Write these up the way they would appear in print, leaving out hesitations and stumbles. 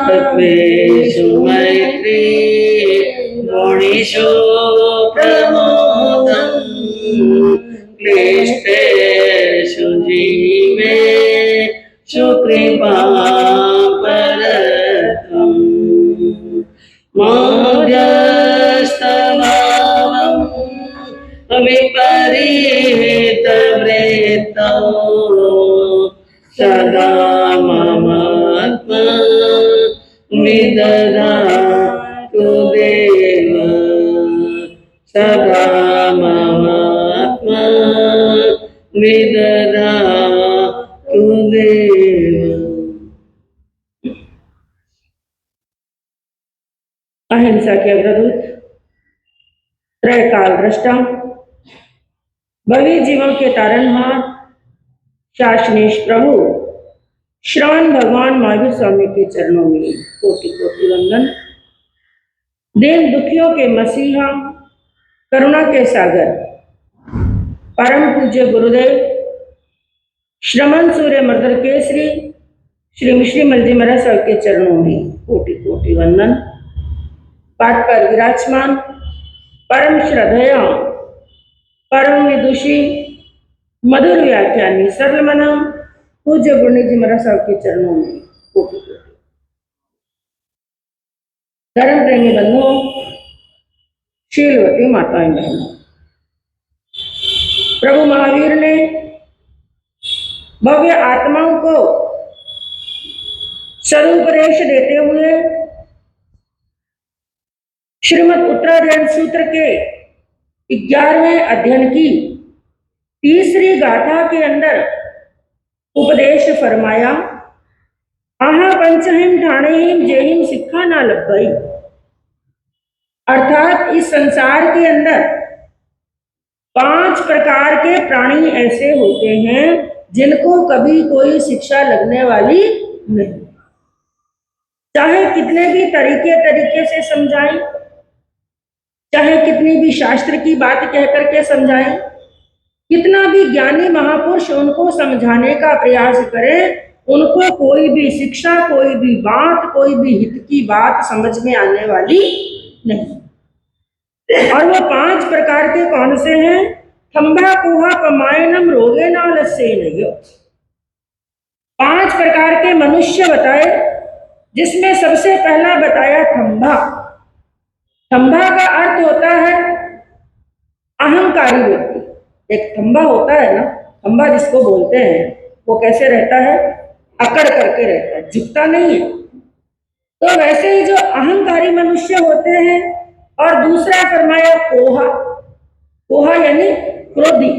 तत्वेषु मैत्री गुणेषु प्रमोदम् क्लिष्टेषु जीवेषु कृपापरतम् मध्यस्थभावम् विपरीतवृत्तौ सदा ममात्मा विदधातु देव सदा ममात्मा विदधातु देव। अहिंसा के अग्रदूत, त्रयकाल दृष्टा, भवी जीवों के तारनहार, शासनेश प्रभु श्रवण भगवान महावीर स्वामी के चरणों में कोटि कोटि वंदन। दीन दुखियों के मसीहा, करुणा के सागर, परम पूज्य गुरुदेव श्रमण सूर्य मर्दर केसरी श्री मिश्री मलजी महाराज साहब के चरणों में कोटि कोटि वंदन। पाठ पर विराजमान परम श्रद्धेय, परम विदुषी, मधुर व्याख्यानी, सरल मना पूज्य गुरु जी महाराज साहब के चरणों में कोटि कोटि। धर्म प्रेमी बंधुओं, शीलवती माताएं बहनों, प्रभु महावीर ने भव्य आत्माओं को सदुपदेश देते हुए श्रीमद् उत्तरायण सूत्र के 11वें अध्ययन की तीसरी गाथा के अंदर उपदेश फरमाया। आहा पंचहिम ठाणेहिम जेहिम सिक्खा ना लब्भई, अर्थात इस संसार के अंदर 5 प्रकार के प्राणी ऐसे होते हैं जिनको कभी कोई शिक्षा लगने वाली नहीं। चाहे कितने भी तरीके से समझाएं, चाहे कितनी भी शास्त्र की बात कह करके समझाएं, कितना भी ज्ञानी महापुरुष उनको समझाने का प्रयास करे, उनको कोई भी शिक्षा, कोई भी बात, कोई भी हित की बात समझ में आने वाली नहीं। और वो 5 प्रकार के कौन से हैं? थंबा कुहा पमायनम रोगे नाल से नहीं। 5 प्रकार के मनुष्य बताए, जिसमें सबसे पहला बताया थंबा। थंबा का अर्थ होता है अहंकारी व्यक्ति। एक थंबा होता है ना, थंबा जिसको बोलते हैं, वो कैसे रहता है? अकड़ करके रहता है, झुकता नहीं है। तो वैसे ही जो अहंकारी मनुष्य होते हैं। और दूसरा फरमाया कोहा। कोहा यानी क्रोधी।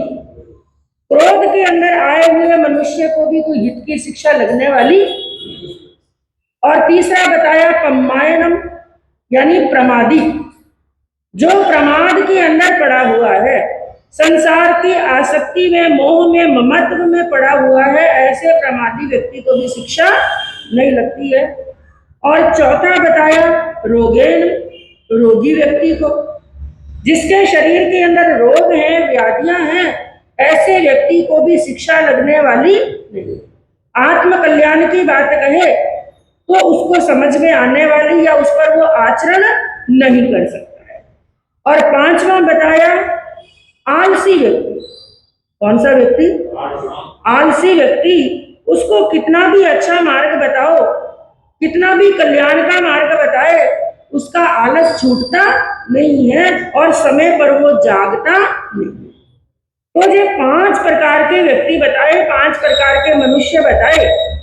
क्रोध के अंदर आए हुए मनुष्य को भी कोई हित की शिक्षा लगने वाली। और तीसरा बताया पम्मायनम यानी प्रमादी, जो प्रमाद के अंदर पड़ा हुआ है, संसार की आसक्ति में, मोह में, ममत्व में पड़ा हुआ है, ऐसे प्रमादी व्यक्ति को भी शिक्षा नहीं लगती है। और चौथा बताया रोगेन, रोगी व्यक्ति को, जिसके शरीर के अंदर रोग हैं, व्याधियां हैं, ऐसे व्यक्ति को भी शिक्षा लगने वाली नहीं। आत्म कल्याण की बात कहे तो उसको समझ में आने वाली या उस पर वो आचरण नहीं कर सकता है। और 5वां बताया आलसी व्यक्ति। कौन सा व्यक्ति? आलसी व्यक्ति। उसको कितना भी अच्छा मार्ग बताओ, कितना भी कल्याण का मार्ग बताए, उसका आलस छूटता नहीं है और समय पर वो जागता नहीं। तो ये 5 प्रकार के व्यक्ति बताए, 5 प्रकार के मनुष्य बताए।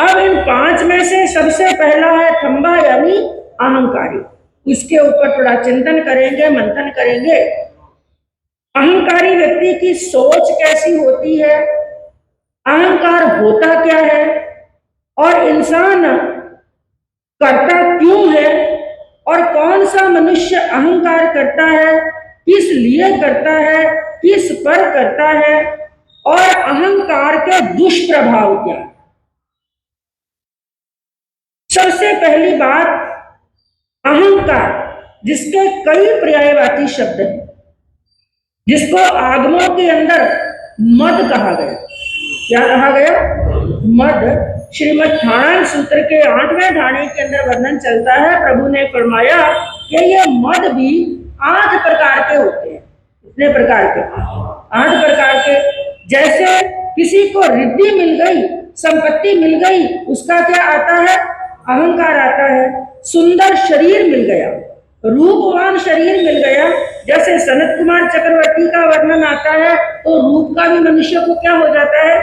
अब इन 5 में से सबसे पहला है थंबा यानी अहंकारी। इसके ऊपर थोड़ा चिंतन करेंगे, मंथन करेंगे। अहंकारी व्यक्ति की सोच कैसी होती है, अहंकार होता क्या है, और इंसान करता क्यों है, और कौन सा मनुष्य अहंकार करता है, किस लिए करता है, किस पर करता है, और अहंकार के दुष्प्रभाव क्या है। सबसे पहली बात अहंकार, जिसके कई पर्यायवाची शब्द हैं, जिसको आगमों के अंदर मद कहा गया। क्या कहा गया? मद। श्रीमद् ठाणान सूत्र के 8वें ढाणे के अंदर वर्णन चलता है। प्रभु ने फरमाया कि ये मद भी 8 प्रकार के होते हैं। कितने प्रकार के? 8 प्रकार के। जैसे किसी को रिद्धि मिल गई, संपत्ति मिल गई, उसका क्या आता है? अहंकार आता है। सुंदर शरीर मिल गया, रूपवान शरीर मिल गया, जैसे सनत कुमार चक्रवर्ती का वर्णन आता है, तो रूप का भी मनुष्य को क्या हो जाता है?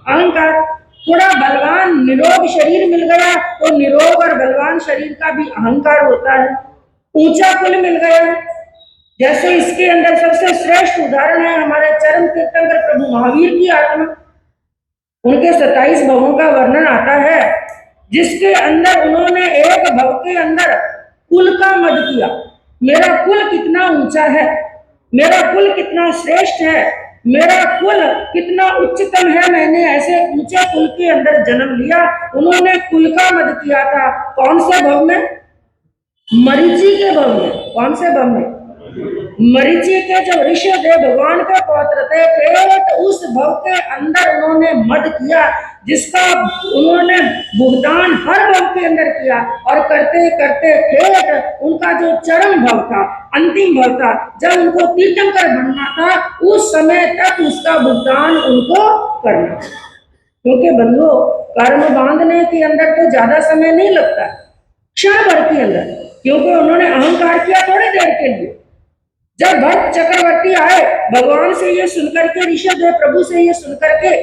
अहंकार। थोड़ा बलवान निरोग शरीर मिल गया, तो निरोग और बलवान शरीर का भी अहंकार होता है। ऊंचा कुल मिल गया, जैसे इसके अंदर सबसे श्रेष्ठ उदाहरण है हमारे चरम तीर्थंकर प्रभु महावीर की आत्मा। उनके 27 भवों का वर्णन आता है, जिसके अंदर उन्होंने एक भव के अंदर कुल का मद किया। मेरा कुल कितना ऊंचा है, मेरा कुल कितना श्रेष्ठ है, मेरा कुल कितना उच्चतम है, मैंने ऐसे ऊंचे कुल के अंदर जन्म लिया। उन्होंने कुल का मद किया था। कौन से भव में? मरीचि के भव में। कौन से भव में? मरीचि के जो ऋषिदेव भगवान के पौत्र थे, ठेठ उस भव के अंदर उन्होंने मद किया, जिसका उन्होंने भुगतान हर भव के अंदर किया। और करते करते ठेठ उनका जो चरम भव था, अंतिम भव था, जब उनको तीर्थंकर बनना था, उस समय तक उसका भुगतान उनको करना। क्योंकि बंधुओं, कर्म बांधने के अंदर तो ज्यादा समय नहीं लगता, क्षण भर के अंदर। क्योंकि उन्होंने अहंकार किया थोड़ी देर के लिए। जब भक्त चक्रवर्ती आए, भगवान से ये सुनकर के, ऋषभदेव प्रभु से ये सुनकर के,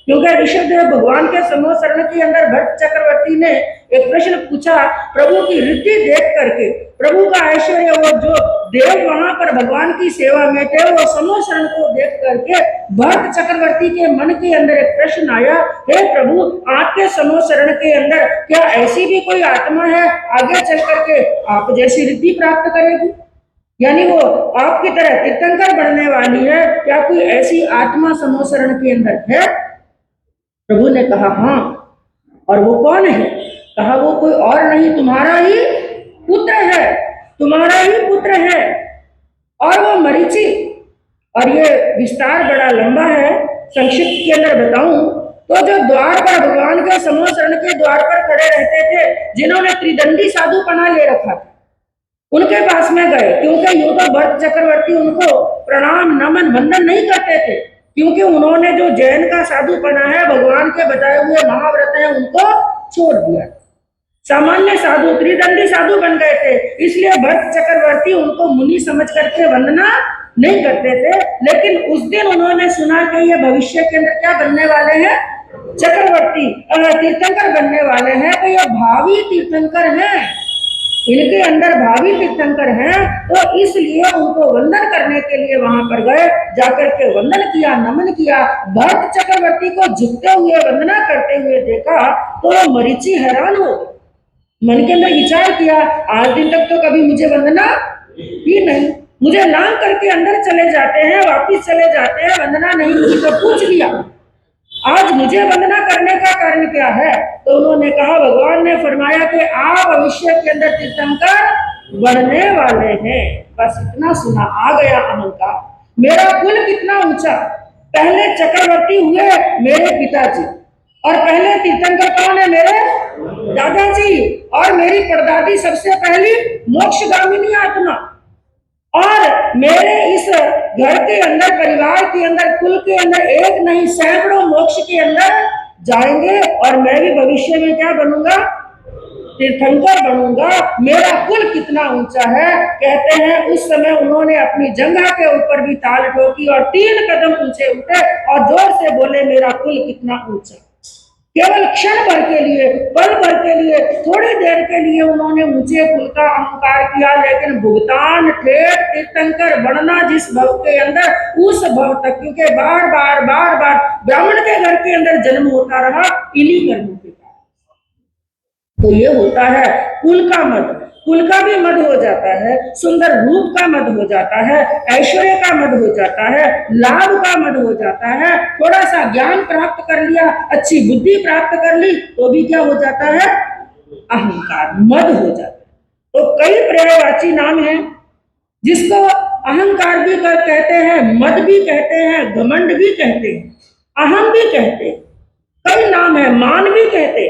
क्योंकि ऋषभदेव भगवान के समूह शरण के अंदर भक्त चक्रवर्ती ने एक प्रश्न पूछा, प्रभु की रिद्धि देख करके, प्रभु का ऐश्वर्य, वो जो देव वहां पर भगवान की सेवा में थे, वो समूह शरण को देख करके भक्त चक्रवर्ती के मन के अंदर एक प्रश्न आया, हे प्रभु, आपके समूह शरण के अंदर क्या ऐसी भी कोई आत्मा है आगे चल करके आप जैसी रिद्धि प्राप्त करेगी? यानी वो आपकी तरह तीर्थंकर बनने वाली है, क्या कोई ऐसी आत्मा समूह शरण के अंदर है? प्रभु ने कहा हाँ। और वो कौन है? कहा वो कोई और नहीं, तुम्हारा ही पुत्र है, तुम्हारा ही पुत्र है। और वो मरीचि। और ये विस्तार बड़ा लंबा है, संक्षिप्त के अंदर बताऊं तो जो द्वार पर भगवान के समूह शरण के द्वार पर खड़े रहते थे, जिन्होंने त्रिदंडी साधु पना ले रखा था, उनके पास में गए। क्योंकि यूं तो भक्त चक्रवर्ती उनको प्रणाम नमन वंदन नहीं करते थे, क्योंकि उन्होंने जो जैन का साधु पना है, भगवान के बताए हुए महाव्रत है, उनको छोड़ दिया। सामान्य साधु, त्रिदंडी साधु बन गए थे। इसलिए भक्त चक्रवर्ती उनको मुनि समझ करके वंदना नहीं करते थे। लेकिन उस दिन उन्होंने सुना कि ये भविष्य के अंदर क्या बनने वाले हैं? चक्रवर्ती, तीर्थंकर बनने वाले हैं। तो ये भावी तीर्थंकर हैं, इनके अंदर भावी तीर्थंकर हैं, तो इसलिए उनको वंदन करने के लिए वहां पर गए। जाकर के वंदन किया, नमन किया। भक्त चक्रवर्ती को झुकते हुए वंदना करते हुए देखा तो मरीचि हैरान हो गए। मन के अंदर विचार किया, आज दिन तक तो कभी मुझे वंदना ही नहीं, मुझे लांग करके अंदर चले जाते हैं, वापिस चले जाते हैं, वंदना नहीं की। तो पूछ लिया, आज मुझे वंदना करने का कारण क्या है? तो उन्होंने कहा, भगवान ने फरमाया कि आप भविष्य के अंदर तीर्थंकर बनने वाले हैं। बस इतना सुना, आ गया अहंकार। मेरा कुल कितना ऊंचा, पहले चक्रवर्ती हुए मेरे पिताजी, और पहले तीर्थंकर कौन है? मेरे दादाजी। और मेरी परदादी सबसे पहली मोक्षगामिनी आत्मा। और मेरे इस घर के अंदर, परिवार के अंदर, कुल के अंदर एक नहीं सैकड़ों मोक्ष के अंदर जाएंगे। और मैं भी भविष्य में क्या बनूंगा? तीर्थंकर बनूंगा। मेरा कुल कितना ऊंचा है। कहते हैं उस समय उन्होंने अपनी जंघा के ऊपर भी ताल ठोकी और 3 कदम ऊंचे उठे और जोर से बोले, मेरा कुल कितना ऊंचा। केवल क्षण भर के लिए, पल भर के लिए, थोड़ी देर के लिए उन्होंने ऊंचे कुल का अहंकार किया, लेकिन भुगतान ठेठ तीर्थंकर बनना जिस भव के अंदर, उस भव तक, क्योंकि बार बार ब्राह्मण के घर के अंदर जन्म होता रहा इन्हीं कर्मों के कारण। तो ये होता है कुल का मद। कुल का भी मद हो जाता है, सुंदर रूप का मद हो जाता है, ऐश्वर्य का मद हो जाता है, लाभ का मद हो जाता है। थोड़ा सा ज्ञान प्राप्त कर लिया, अच्छी बुद्धि प्राप्त कर ली, तो भी क्या हो जाता है? अहंकार, मद हो जाता है। तो कई पर्यायवाची नाम है, जिसको अहंकार भी कहते हैं, मद भी कहते हैं, घमंड भी कहते हैं, अहम भी कहते हैं। कई नाम है, मान भी कहते।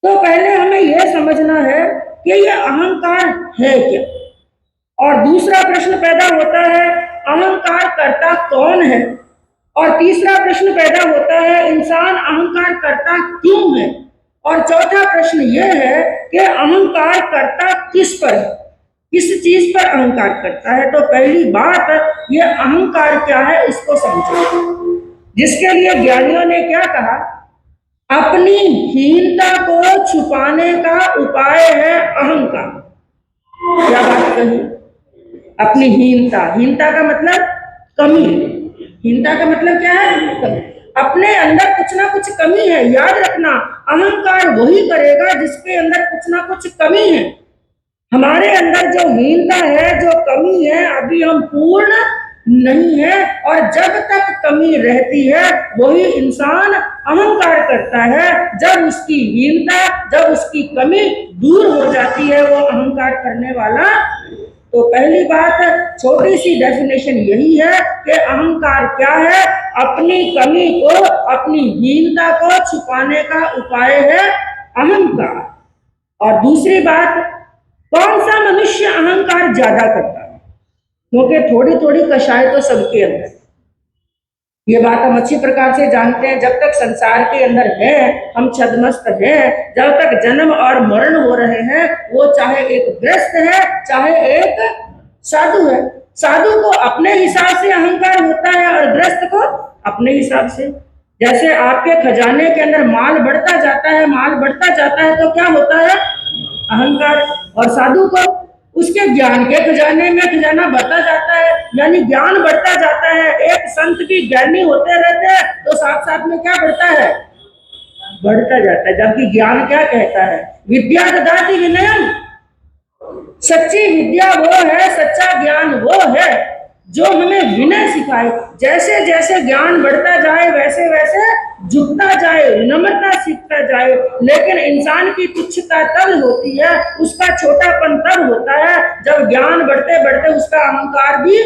तो पहले हमें यह समझना है कि यह अहंकार है क्या। और दूसरा प्रश्न पैदा होता है, अहंकार करता कौन है। और तीसरा प्रश्न पैदा होता है, इंसान अहंकार करता क्यों है। और चौथा प्रश्न यह है कि अहंकार करता किस पर है, किस चीज पर अहंकार करता है। तो पहली बात, ये अहंकार क्या है इसको समझो, जिसके लिए ज्ञानियों ने क्या कहा, अपनी हीनता को छुपाने का उपाय है अहंकार। क्या बात कही, अपनी हीनता, हीनता का मतलब कमी, हीनता का मतलब क्या है, कमी। अपने अंदर कुछ ना कुछ कमी है, याद रखना, अहंकार वही करेगा जिसके अंदर कुछ ना कुछ कमी है। हमारे अंदर जो हीनता है, जो कमी है, अभी हम पूर्ण नहीं है। और जब तक कमी रहती है वही इंसान अहंकार करता है। जब उसकी हीनता, जब उसकी कमी दूर हो जाती है, वो अहंकार करने वाला। तो पहली बात, छोटी सी डेफिनेशन यही है कि अहंकार क्या है, अपनी कमी को, अपनी हीनता को छुपाने का उपाय है अहंकार। और दूसरी बात, कौन सा मनुष्य अहंकार ज्यादा करता है, क्योंकि थोड़ी थोड़ी कषाय तो सबके अंदर। ये बात हम अच्छी प्रकार से जानते हैं, जब तक संसार के अंदर है हम छद्मस्त हैं, जब तक जन्म और मरण हो रहे हैं, वो चाहे एक गृहस्थ है चाहे एक साधु है। साधु को अपने हिसाब से अहंकार होता है और गृहस्थ को अपने हिसाब से। जैसे आपके खजाने के अंदर माल बढ़ता जाता है, माल बढ़ता जाता है, तो क्या होता है, अहंकार। और साधु को उसके ज्ञान के खजाने में खजाना बढ़ता जाता है, यानी ज्ञान बढ़ता जाता है। एक संत भी ज्ञानी होते रहते हैं तो साथ साथ में क्या बढ़ता है, बढ़ता जाता है। जबकि ज्ञान क्या कहता है, विद्या ददाति विनयम, सच्ची विद्या वो है, सच्चा ज्ञान वो है जो हमें विनय सिखाए। जैसे जैसे ज्ञान बढ़ता जाए वैसे वैसे झुकता जाए, नम्रता सीखता जाए। लेकिन इंसान की तुच्छता तब होती है, उसका छोटापन तब होता है जब ज्ञान बढ़ते बढ़ते उसका अहंकार भी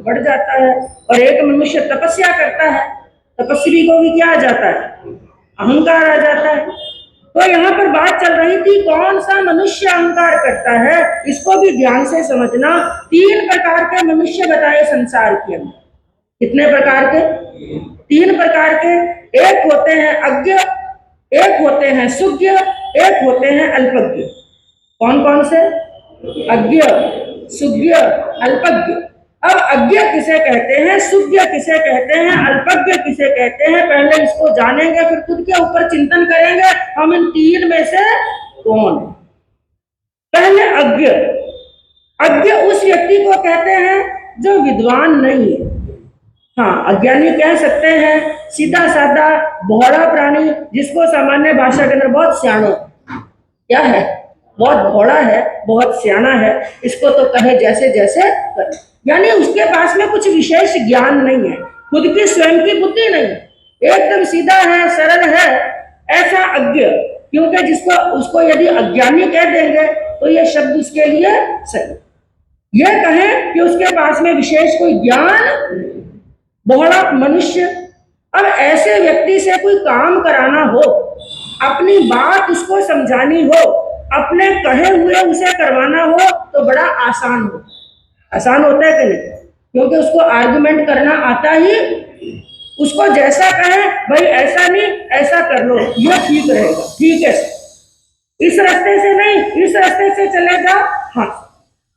बढ़ जाता है। और एक मनुष्य तपस्या करता है, तपस्वी को भी क्या आ जाता है, अहंकार आ जाता है। तो यहाँ पर बात चल रही थी कौन सा मनुष्य अहंकार करता है, इसको भी ध्यान से समझना। 3 प्रकार के मनुष्य बताए संसार के अंदर। कितने प्रकार के, 3 प्रकार के। एक होते हैं अज्ञ, एक होते हैं सुज्ञ, एक होते हैं अल्पज्ञ। कौन कौन से, अज्ञ, सुज्ञ, अल्पज्ञ। अब अज्ञ किसे कहते हैं, सुज्ञ किसे कहते हैं, अल्पज्ञ किसे कहते हैं, पहले इसको जानेंगे, फिर खुद के ऊपर चिंतन करेंगे हम इन 3 में से कौन है। पहले अज्ञ। अज्ञ उस व्यक्ति को कहते हैं जो विद्वान नहीं है। हाँ, अज्ञानी कह सकते हैं, सीधा साधा भोला प्राणी, जिसको सामान्य भाषा के अंदर बहुत सियाणो, क्या है, बहुत भोला है, बहुत सियाना है, इसको तो कहे जैसे जैसे कर। यानी उसके पास में कुछ विशेष ज्ञान नहीं है, खुद की स्वयं की बुद्धि नहीं, एकदम सीधा है, सरल है, ऐसा अज्ञ। क्योंकि जिसको, उसको यदि अज्ञानी कह देंगे तो यह शब्द उसके लिए सही। यह कहें कि उसके पास में विशेष कोई ज्ञान, भोला मनुष्य। अब ऐसे व्यक्ति से कोई काम कराना हो, अपनी बात उसको समझानी हो, अपने कहे हुए उसे करवाना हो, तो बड़ा आसान हो, आसान होता है कि नहीं, क्योंकि उसको आर्गुमेंट करना आता ही। उसको जैसा कहे, भाई ऐसा नहीं ऐसा कर लो, यह ठीक रहेगा, ठीक है, इस रास्ते से नहीं इस रास्ते से चले जाओ, हाँ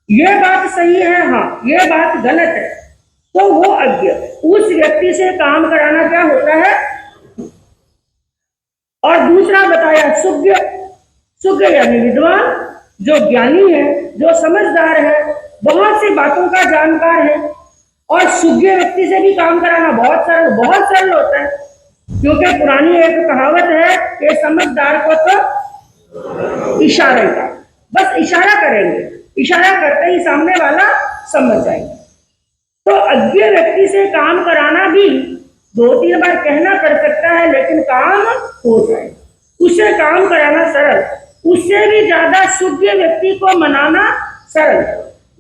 ये बात सही है, हाँ ये बात गलत है, तो वो अज्ञ। उस व्यक्ति से काम कराना क्या होता है। और दूसरा बताया सुज्ञ। सुज्ञ यानी विद्वान, जो ज्ञानी है, जो समझदार है, बहुत सी बातों का जानकार है। और सुज्ञ व्यक्ति से भी काम कराना बहुत सरल होता है, क्योंकि पुरानी एक कहावत है कि समझदार को तो इशारे का, बस इशारा करेंगे, इशारा करते ही सामने वाला समझ जाएगा। तो अज्ञ व्यक्ति से काम कराना भी 2-3 बार कहना पड़ सकता है, लेकिन काम हो जाए, उससे काम कराना सरल। उससे भी ज्यादा शुद्ध व्यक्ति को मनाना सरल।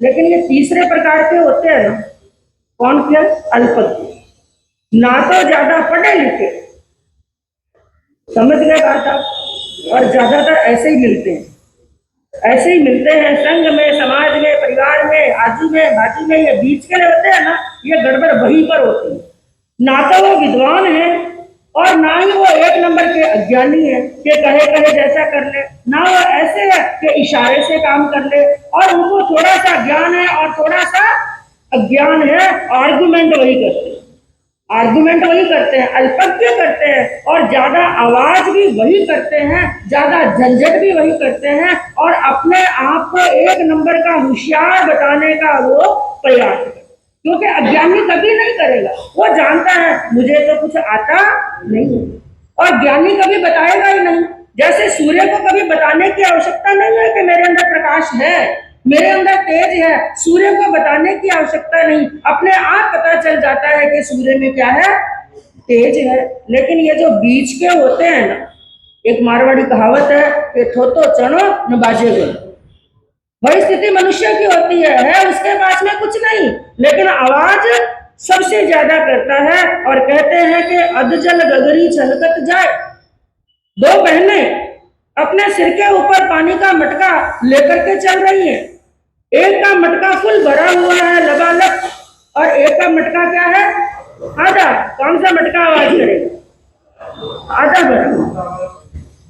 लेकिन ये तीसरे प्रकार के होते हैं ना, कौन के, अल्पज्ञ। ना तो ज्यादा पढ़े लिखे, ना तो ज्यादा ज्ञानी, ना तो ज्यादा सुज्ञ, ना तो ज्यादा अल्पज्ञ। ये 3 प्रकार के होते हैं। 3 प्रकार के होते हैं, 3 प्रकार के। एक होते हैं अज्ञ, एक होते हैं सुज्ञ, एक होते हैं अल्पज्ञ। 3 प्रकार के होते हैं, 3 प्रकार के होते हैं। ना तो ज्यादा पढ़े लिखे, समझ गए बात आप? और ज्यादातर ऐसे ही मिलते हैं, ऐसे ही मिलते हैं संघ में, समाज में, परिवार में, आजू में, बाजू में, ये बीच के होते हैं ना, ये गड़बड़ वहीं पर होती है। ना तो वो विद्वान है और ना ही वो एक नंबर के अज्ञानी है कि कहे कहे जैसा कर ले, ना वो ऐसे है कि इशारे से काम कर ले, और उनको थोड़ा सा ज्ञान है और थोड़ा सा अज्ञान है, आर्गुमेंट वही करते हैं, आर्गुमेंट वही करते हैं, अल्पज्ञ करते हैं, और ज्यादा आवाज भी वही करते हैं, ज्यादा झंझट भी वही करते हैं, और अपने आप को एक नंबर का होशियार बताने का वो प्रयास करते हैं। क्योंकि अज्ञानी कभी नहीं करेगा, वो जानता है मुझे तो कुछ आता नहीं है, और ज्ञानी कभी बताएगा ही नहीं। जैसे सूर्य को कभी बताने की आवश्यकता नहीं है कि मेरे अंदर प्रकाश है, मेरे अंदर तेज है, सूर्य को बताने की आवश्यकता नहीं, अपने आप पता चल जाता है कि सूर्य में क्या है, तेज है। लेकिन ये जो बीच के होते हैं ना, एक मारवाड़ी कहावत है कि थोतो चढ़ो न बाजे गो, वही स्थिति मनुष्य की होती है उसके पास में कुछ नहीं, लेकिन आवाज सबसे ज्यादा करता है। और कहते हैं कि अधजल गगरी छलकत जाए, दो बहनें अपने सिर के ऊपर पानी का मटका लेकर के चल रही हैं, एक का मटका फुल भरा हुआ है लबालब, और एक का मटका क्या है, आधा। कौन सा मटका आवाज करेगा, आधा भरा,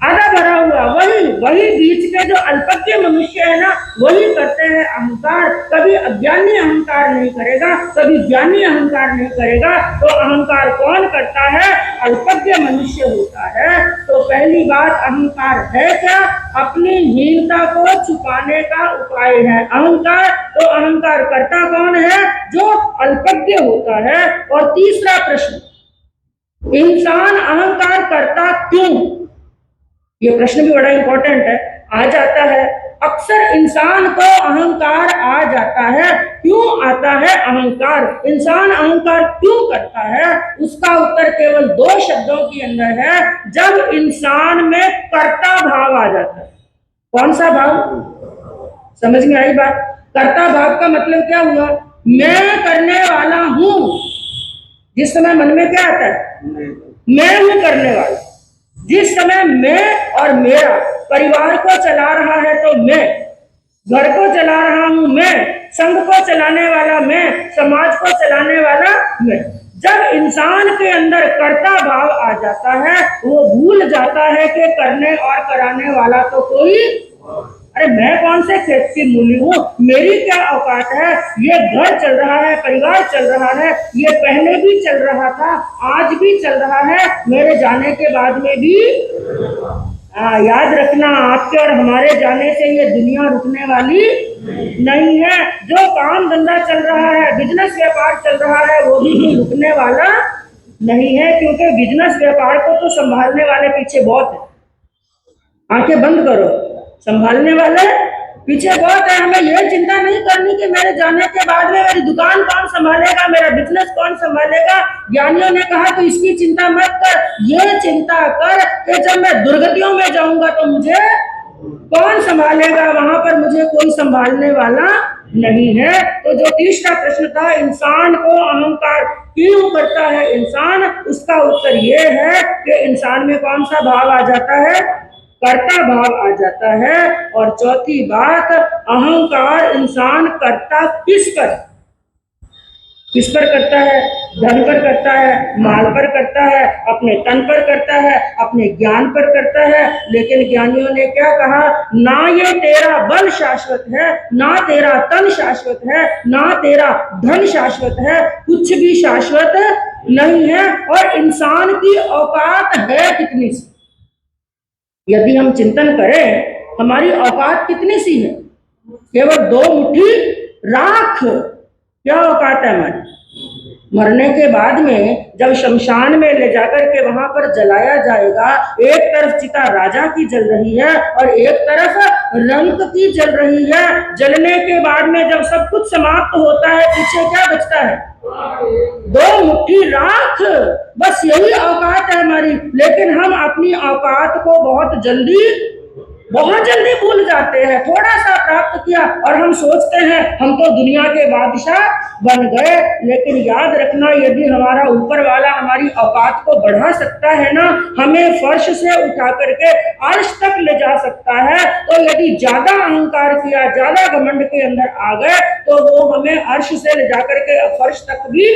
आधा भरा हुआ। वही वही बीच के जो अल्पज्ञ मनुष्य है ना, वही करते हैं अहंकार। कभी अज्ञानी अहंकार नहीं करेगा, कभी ज्ञानी अहंकार नहीं करेगा। तो अहंकार कौन करता है, अल्पज्ञ मनुष्य होता है। तो पहली बात, अहंकार है क्या, अपनी हीनता को छुपाने का उपाय है अहंकार। तो अहंकार करता कौन है, जो अल्पज्ञ होता है। और तीसरा प्रश्न, इंसान अहंकार करता क्यों, ये प्रश्न भी बड़ा इंपॉर्टेंट है, आ जाता है अक्सर इंसान को अहंकार आ जाता है। क्यों आता है अहंकार, इंसान अहंकार क्यों करता है, उसका उत्तर केवल दो शब्दों के अंदर है, जब इंसान में कर्ता भाव आ जाता है। कौन सा भाव, समझ में आई बात? कर्ता भाव का मतलब क्या हुआ, मैं करने वाला हूं। जिस समय मन में क्या आता है, मैं हूं करने वाला, जिस समय मैं और मेरा परिवार को चला रहा है तो मैं, घर को चला रहा हूं मैं, संघ को चलाने वाला मैं, समाज को चलाने वाला मैं। जब इंसान के अंदर कर्ता भाव आ जाता है, वो भूल जाता है कि करने और कराने वाला तो कोई, अरे मैं कौन से खेत की मूली हूँ, मेरी क्या औकात है, ये घर चल रहा है, परिवार चल रहा है, ये पहले भी चल रहा था, आज भी चल रहा है, मेरे जाने के बाद में भी। याद रखना, आपके और हमारे जाने से ये दुनिया रुकने वाली नहीं है। जो काम धंधा चल रहा है, बिजनेस व्यापार चल रहा है, वो भी रुकने वाला नहीं है। क्योंकि बिजनेस व्यापार को तो संभालने वाले पीछे बहुत है, आंखें बंद करो, संभालने वाले पीछे बहुत है। हमें यह चिंता नहीं करनी कि मेरे जाने के बाद में मेरी दुकान कौन संभालेगा, मेरा बिजनेस कौन संभालेगा। ज्ञानियों ने कहा तो इसकी चिंता मत कर, ये चिंता कर कि जब मैं दुर्गतियों में जाऊंगा तो मुझे कौन संभालेगा, वहां पर मुझे कोई संभालने वाला नहीं है। तो जो तीसरा प्रश्न था, इंसान को अहंकार क्यों करता है इंसान, उसका उत्तर ये है कि इंसान में कौन सा भाव आ जाता है, कर्ता भाव आ जाता है। और चौथी बात, अहंकार इंसान करता किस पर करता है, धन पर करता है, माल पर करता है, अपने तन पर करता है, अपने ज्ञान पर करता है। लेकिन ज्ञानियों ने क्या कहा, ना ये तेरा बल शाश्वत है, ना तेरा तन शाश्वत है, ना तेरा धन शाश्वत है, कुछ भी शाश्वत नहीं है। और इंसान की औकात है कितनी सी, यदि हम चिंतन करें, हमारी औकात कितनी सी है, केवल 2 मुट्ठी राख, क्या औकात है हमारी। मरने के बाद में जब शमशान में ले जाकर के वहां पर जलाया जाएगा, एक तरफ चिता राजा की जल रही है और एक तरफ रंक की जल रही है। जलने के बाद में जब सब कुछ समाप्त होता है, पीछे क्या बचता है, 2 मुट्ठी राख, बस यही औकात है हमारी। लेकिन हम अपनी औकात को बहुत जल्दी बहुत जल्दी भूल जाते हैं। थोड़ा सा प्राप्त किया और हम सोचते हैं हम तो दुनिया के बादशाह बन गए। लेकिन याद रखना, यदि हमारा ऊपर वाला हमारी औकात को बढ़ा सकता है ना, हमें फर्श से उठा करके अर्श तक ले जा सकता है, तो यदि ज्यादा अहंकार किया, ज्यादा घमंड के अंदर आ गए, तो वो हमें अर्श से ले जाकर के फर्श तक भी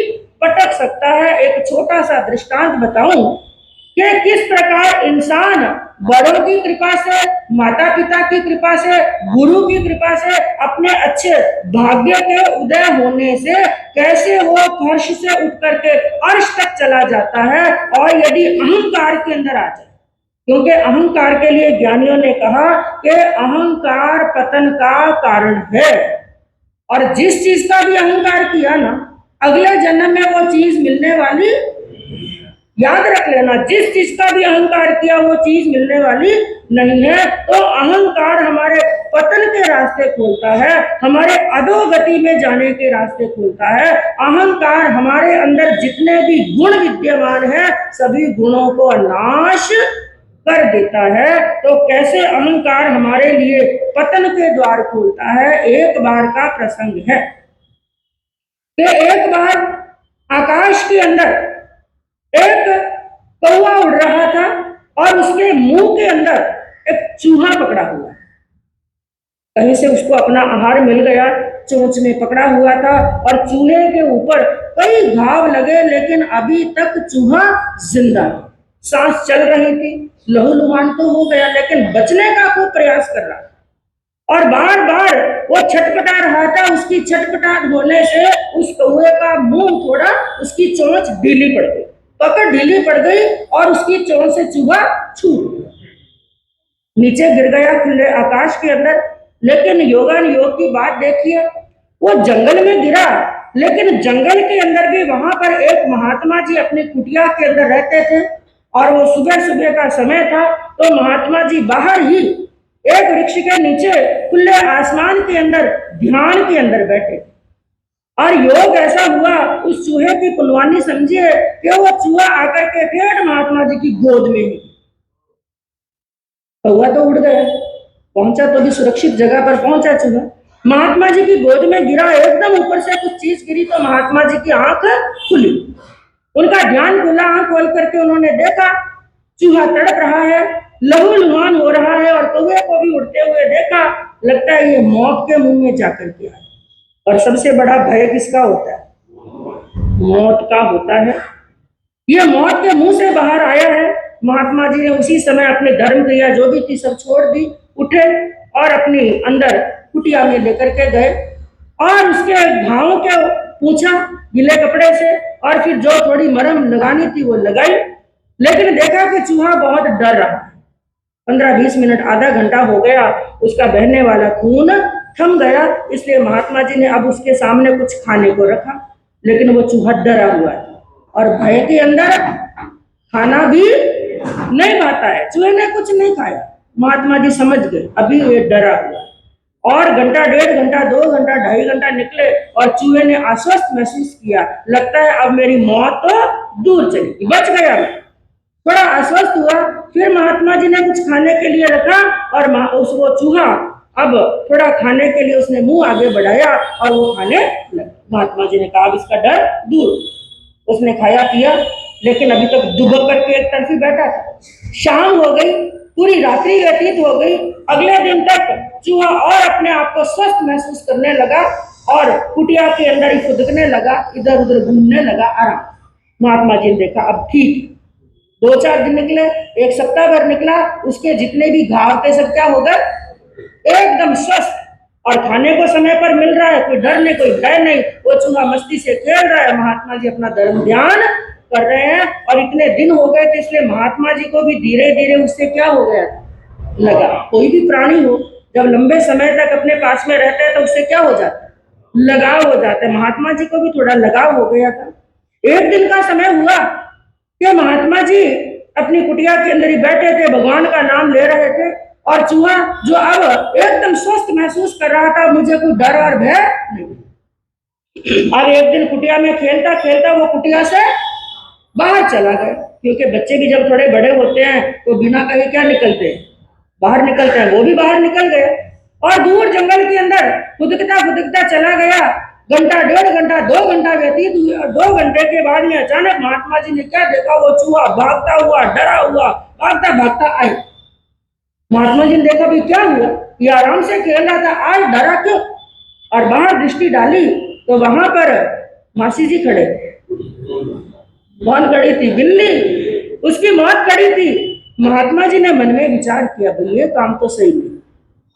पटक सकता है। एक छोटा सा दृष्टांत बताऊं कि किस प्रकार इंसान बड़ों की कृपा से, माता पिता की कृपा से, गुरु की कृपा से, अपने अच्छे भाग्य के उदय होने से कैसे वो फर्श से उठ करके अर्श तक चला जाता है। और यदि अहंकार के अंदर आ जाए, क्योंकि अहंकार के लिए ज्ञानियों ने कहा कि अहंकार पतन का कारण है। और जिस चीज का भी अहंकार किया ना, अगले जन्म में वो चीज मिलने वाली, याद रख लेना, जिस चीज का भी अहंकार किया वो चीज मिलने वाली नहीं है। तो अहंकार हमारे पतन के रास्ते खोलता है, हमारे अधोगति में जाने के रास्ते खोलता है। अहंकार हमारे अंदर जितने भी गुण विद्यमान है, सभी गुणों को नाश कर देता है। तो कैसे अहंकार हमारे लिए पतन के द्वार खोलता है। एक बार का प्रसंग है कि एक बार आकाश के अंदर एक कौवा उड़ रहा था और उसके मुंह के अंदर एक चूहा पकड़ा हुआ। कहीं से उसको अपना आहार मिल गया, चोंच में पकड़ा हुआ था और चूहे के ऊपर कई घाव लगे, लेकिन अभी तक चूहा जिंदा, सांस चल रही थी, लहूलुहान तो हो गया, लेकिन बचने का खूब प्रयास कर रहा था और बार बार वो छटपटा रहा था। उसकी छटपटाहट होने से उस कौवे का मुंह थोड़ा, उसकी चोंच ढीली पड़ गई, पकड़ ढीली पड़ गई और उसकी चोंच से चूहा छूट गया, नीचे गिर गया खुले आकाश के अंदर। लेकिन योगान योग की बात देखिए, वो जंगल में गिरा, लेकिन जंगल के अंदर भी वहां पर एक महात्मा जी अपनी कुटिया के अंदर रहते थे और वो सुबह सुबह का समय था। तो महात्मा जी बाहर ही एक वृक्ष के नीचे खुले आसमान के अंदर ध्यान के अंदर बैठे और योग ऐसा हुआ, उस चूहे की कुलवानी समझिए कि वो चूहा आकर के फिर महात्मा जी की गोद में ही, कौवा तो उड़ गया, पहुंचा तो भी सुरक्षित जगह पर पहुंचा चूहा, महात्मा जी की गोद में गिरा, एकदम ऊपर से कुछ चीज गिरी तो महात्मा जी की आंख खुली, उनका ध्यान खुला। आंख खोल करके उन्होंने देखा चूहा तड़प रहा है, लहूलुहान हो रहा है और कौवे को भी उड़ते हुए देखा। लगता है ये मौत के मुंह में जाकर के आया। और सबसे बड़ा भय किसका होता है? मौत का होता है। ये मौत के मुंह से बाहर आया है। महात्मा जी ने उसी समय अपने धर्म क्रिया जो भी थी सब छोड़ दी, उठे और अपनी अंदर कुटिया में लेकर के गए और उसके घावों के पूछा गीले कपड़े से और फिर जो थोड़ी मरहम लगानी थी वो लगाई। लेकिन देखा कि चूहा बहुत डर रहा। 15-20 मिनट, आधा घंटा हो गया, उसका बहने वाला खून थम गया। इसलिए महात्मा जी ने अब उसके सामने कुछ खाने को रखा, लेकिन वो चूहा डरा हुआ है और भय के अंदर खाना भी नहीं भाता है। चूहे ने कुछ नहीं खाया। महात्मा जी समझ गए अभी ये डरा हुआ, और घंटा, 1.5 घंटा, 2 घंटा, 2.5 घंटा निकले और चूहे ने आश्वस्त महसूस किया, लगता है अब मेरी मौत तो दूर चली, बच गया मैं, थोड़ा आश्वस्त हुआ। फिर महात्मा जी ने कुछ खाने के लिए रखा और वो चूहा अब थोड़ा खाने के लिए उसने मुंह आगे बढ़ाया और वो खाने लगा। महात्मा जी ने कहा अब इसका डर दूर। उसने खाया पिया, लेकिन अभी तक दुबक करके एक तरफ ही बैठा था। शाम हो गई, पूरी रात्रि व्यतीत हो गई। अगले दिन तक चूहा और अपने आप को स्वस्थ महसूस करने लगा और कुटिया के अंदर ही फुदकने लगा, इधर उधर घूमने लगा, आराम। महात्मा जी ने देखा अब ठीक। 2-4 दिन निकले, 1 सप्ताह भर निकला, उसके जितने भी घाव थे सब क्या हो गए, एकदम स्वस्थ और खाने को समय पर मिल रहा है, कोई डर नहीं, कोई भय नहीं। वो चूहा मस्ती से खेल रहा है, महात्मा जी अपना धर्म ध्यान कर रहे हैं। और इतने दिन हो गए थे, इसलिए महात्मा जी को भी धीरे धीरे उससे क्या हो गया लगा। कोई भी प्राणी हो जब लंबे समय तक अपने पास में रहता है तो उससे क्या हो जाता है, लगाव हो जाता है। महात्मा जी को भी थोड़ा लगाव हो गया था। एक दिन का समय हुआ कि महात्मा जी अपनी कुटिया के अंदर ही बैठे थे, भगवान का नाम ले रहे थे और चूहा जो अब एकदम स्वस्थ महसूस कर रहा था, मुझे कोई डर और भय नहीं। और एक दिन कुटिया में खेलता खेलता वो कुटिया से बाहर चला गया, क्योंकि बच्चे भी जब थोड़े बड़े होते हैं तो बिना कहे क्या निकलते हैं, बाहर निकलते हैं, वो भी बाहर निकल गया और दूर जंगल के अंदर फुदकता चला गया। घंटा, 1.5 घंटा, 2 घंटा व्यतीत हुए और 2 घंटे के बाद में अचानक महात्मा जी ने क्या देखा, वो चूहा भागता हुआ, डरा हुआ, भागता भागता आए। महात्मा जी ने देखा भी क्या हुआ, ये आराम से खेल रहा था, आज डरा क्यों? और बाहर दृष्टि डाली तो वहां पर मासी जी खड़े। कौन खड़ी थी? बिल्ली, उसकी मौत खड़ी थी। महात्मा जी ने मन में विचार किया, भाई ये काम तो सही नहीं,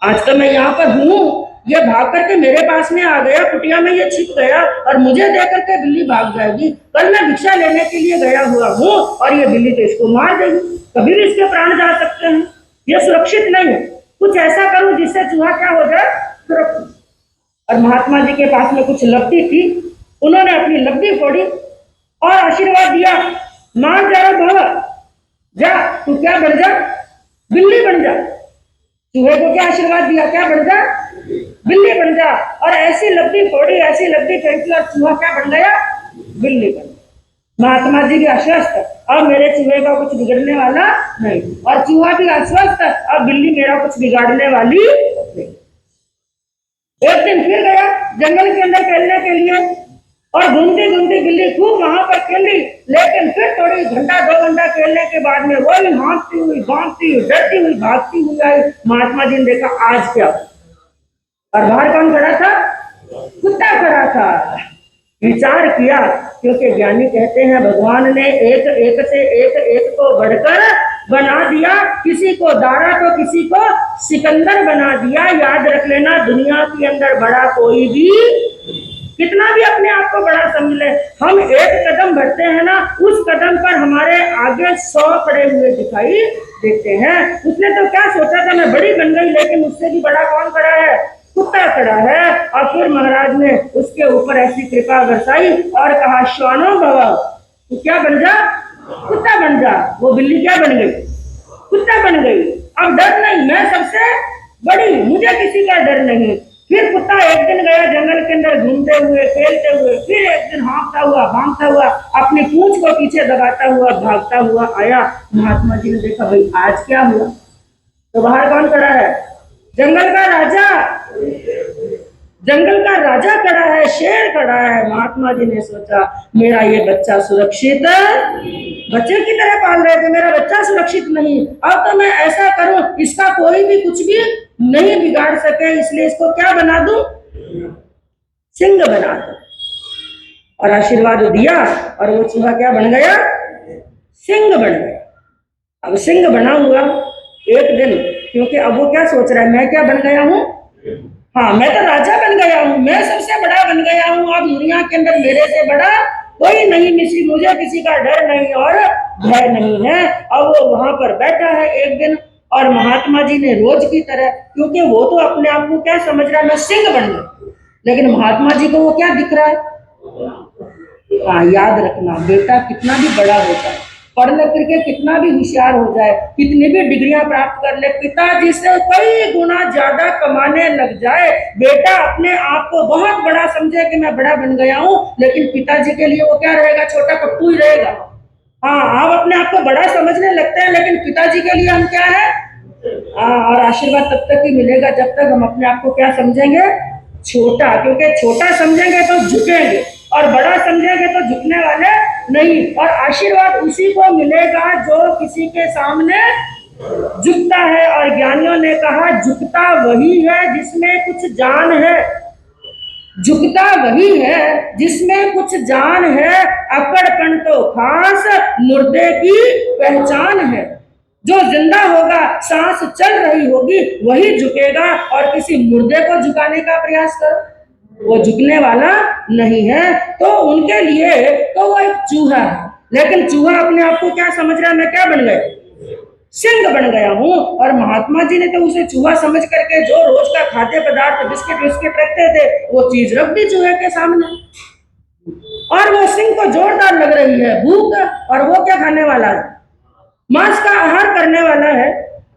आज तो मैं यहाँ पर हूँ, ये भाग करके मेरे पास में आ गया, कुटिया में ये छिप गया और मुझे देख करके बिल्ली भाग जाएगी। कल मैं भिक्षा लेने के लिए गया हुआ हूँ और ये बिल्ली तो इसको मार देगी, कभी भी इसके प्राण जा सकते हैं, ये सुरक्षित नहीं है। कुछ ऐसा करूं जिससे चूहा क्या हो जाए, सुरक्षित। और महात्मा जी के पास में कुछ लकड़ी थी, उन्होंने अपनी लकड़ी फोड़ी और आशीर्वाद दिया, मान जा भव, जा तू क्या बन जा, बिल्ली बन जा। चूहे को क्या आशीर्वाद दिया, क्या बन जा, बिल्ली बन जा। और ऐसी लकड़ी फोड़ी, ऐसी लकड़ी फेंकी और चूहा क्या बन गया, बिल्ली बन गया। महात्मा जी भी आश्वस्त, अब मेरे चूहे का कुछ बिगड़ने वाला नहीं, और चूहा भी आश्वस्त, अब बिल्ली मेरा कुछ बिगाड़ने वाली नहीं। एक दिन फिर गया जंगल के अंदर खेलने के लिए और घूमती घूमती बिल्ली खूब वहां पर खेली, लेकिन फिर थोड़ी घंटा 2 घंटा खेलने के बाद में वही हाँकती हुई, भागती हुई, डरती हुई, भागती हुई आई। महात्मा जी ने देखा आज क्या, और बाहर कौन खड़ा था, कुत्ता खड़ा था। विचार किया, क्योंकि ज्ञानी कहते हैं भगवान ने एक एक से एक को बढ़कर बना दिया, किसी को दारा तो किसी को सिकंदर बना दिया। याद रख लेना, दुनिया के अंदर बड़ा कोई भी, कितना भी अपने आप को बड़ा समझ ले, हम एक कदम बढ़ते हैं ना, उस कदम पर हमारे आगे 100 खड़े हुए दिखाई देते हैं। उसने तो क्या सोचा था, मैं बड़ी बन गई, लेकिन उससे भी बड़ा कौन खड़ा है, कुत्ता खड़ा है। और फिर महाराज ने उसके ऊपर ऐसी कृपा बरसाई और कहा, श्वानो भव, तू क्या बन जा, कुत्ता बन जा। वो बिल्ली क्या बन गई, कुत्ता बन गई। अब डर नहीं, मैं सबसे बड़ी, मुझे किसी का डर नहीं। फिर कुत्ता एक दिन गया जंगल के अंदर घूमते हुए, खेलते हुए, फिर एक दिन हाँकता हुआ, भागता हुआ, अपनी पूंछ को पीछे दबाता हुआ, भागता हुआ आया। महात्मा जी ने देखा, भाई आज क्या हुआ, तो बाहर कौन खड़ा है, जंगल का राजा, जंगल का राजा खड़ा है, शेर खड़ा है। महात्मा जी ने सोचा, मेरा ये बच्चा सुरक्षित, बच्चे की तरह पाल रहे थे, मेरा बच्चा सुरक्षित नहीं, अब तो मैं ऐसा करूं इसका कोई भी कुछ भी नहीं बिगाड़ सके, इसलिए इसको क्या बना दूं, सिंह बना दूं। और आशीर्वाद दिया और वो चूहा क्या बन गया, सिंह बन गया। अब सिंह बना हुआ एक दिन, क्योंकि अब वो क्या सोच रहा है, मैं क्या बन गया हूं, हाँ मैं तो राजा बन गया हूँ, मैं सबसे बड़ा बन गया हूँ, अब दुनिया के अंदर मेरे से बड़ा कोई नहीं, मुझे किसी का डर नहीं और भय नहीं है। अब वो वहां पर बैठा है एक दिन, और महात्मा जी ने रोज की तरह, क्योंकि वो तो अपने आप को क्या समझ रहा है, मैं सिंह बन गया, लेकिन महात्मा जी को वो क्या दिख रहा है। हाँ याद रखना बेटा, कितना भी बड़ा होता है, पढ़ लिख करके कितना भी होशियार हो जाए, कितनी भी डिग्रियां प्राप्त कर ले, पिताजी से कई गुना ज्यादा कमाने लग जाए, बेटा अपने आप को बहुत बड़ा समझे कि मैं बड़ा बन गया हूँ, लेकिन पिताजी के लिए वो क्या रहेगा, छोटा पप्पू ही रहेगा। हाँ, आप अपने आप को बड़ा समझने लगते हैं, लेकिन पिताजी के लिए हम क्या है। और आशीर्वाद तब तक ही मिलेगा जब तक हम अपने आप को क्या समझेंगे, छोटा, क्योंकि छोटा समझेंगे तो झुकेंगे और बड़ा समझेंगे तो झुकने वाले नहीं। और आशीर्वाद उसी को मिलेगा जो किसी के सामने झुकता है, और ज्ञानियों ने कहा झुकता वही है जिसमें कुछ जान है, झुकता वही है जिसमें कुछ जान है, अकड़पन तो खास मुर्दे की पहचान है। जो जिंदा होगा, सांस चल रही होगी, वही झुकेगा, और किसी मुर्दे को झुकाने का प्रयास करो, वो झुकने वाला नहीं है। तो उनके लिए तो वो एक चूहा है, लेकिन चूहा अपने आप को क्या समझ रहा है, मैं क्या बन गया, सिंह बन गया हूं। और महात्मा जी ने तो उसे चूहा समझ करके जो रोज का खाद्य पदार्थ बिस्किट विस्किट रखते थे, वो चीज रख दी चूहे के सामने, और वो सिंह को जोरदार लग रही है भूख, और वो क्या खाने वाला है, मांस का आहार करने वाला है।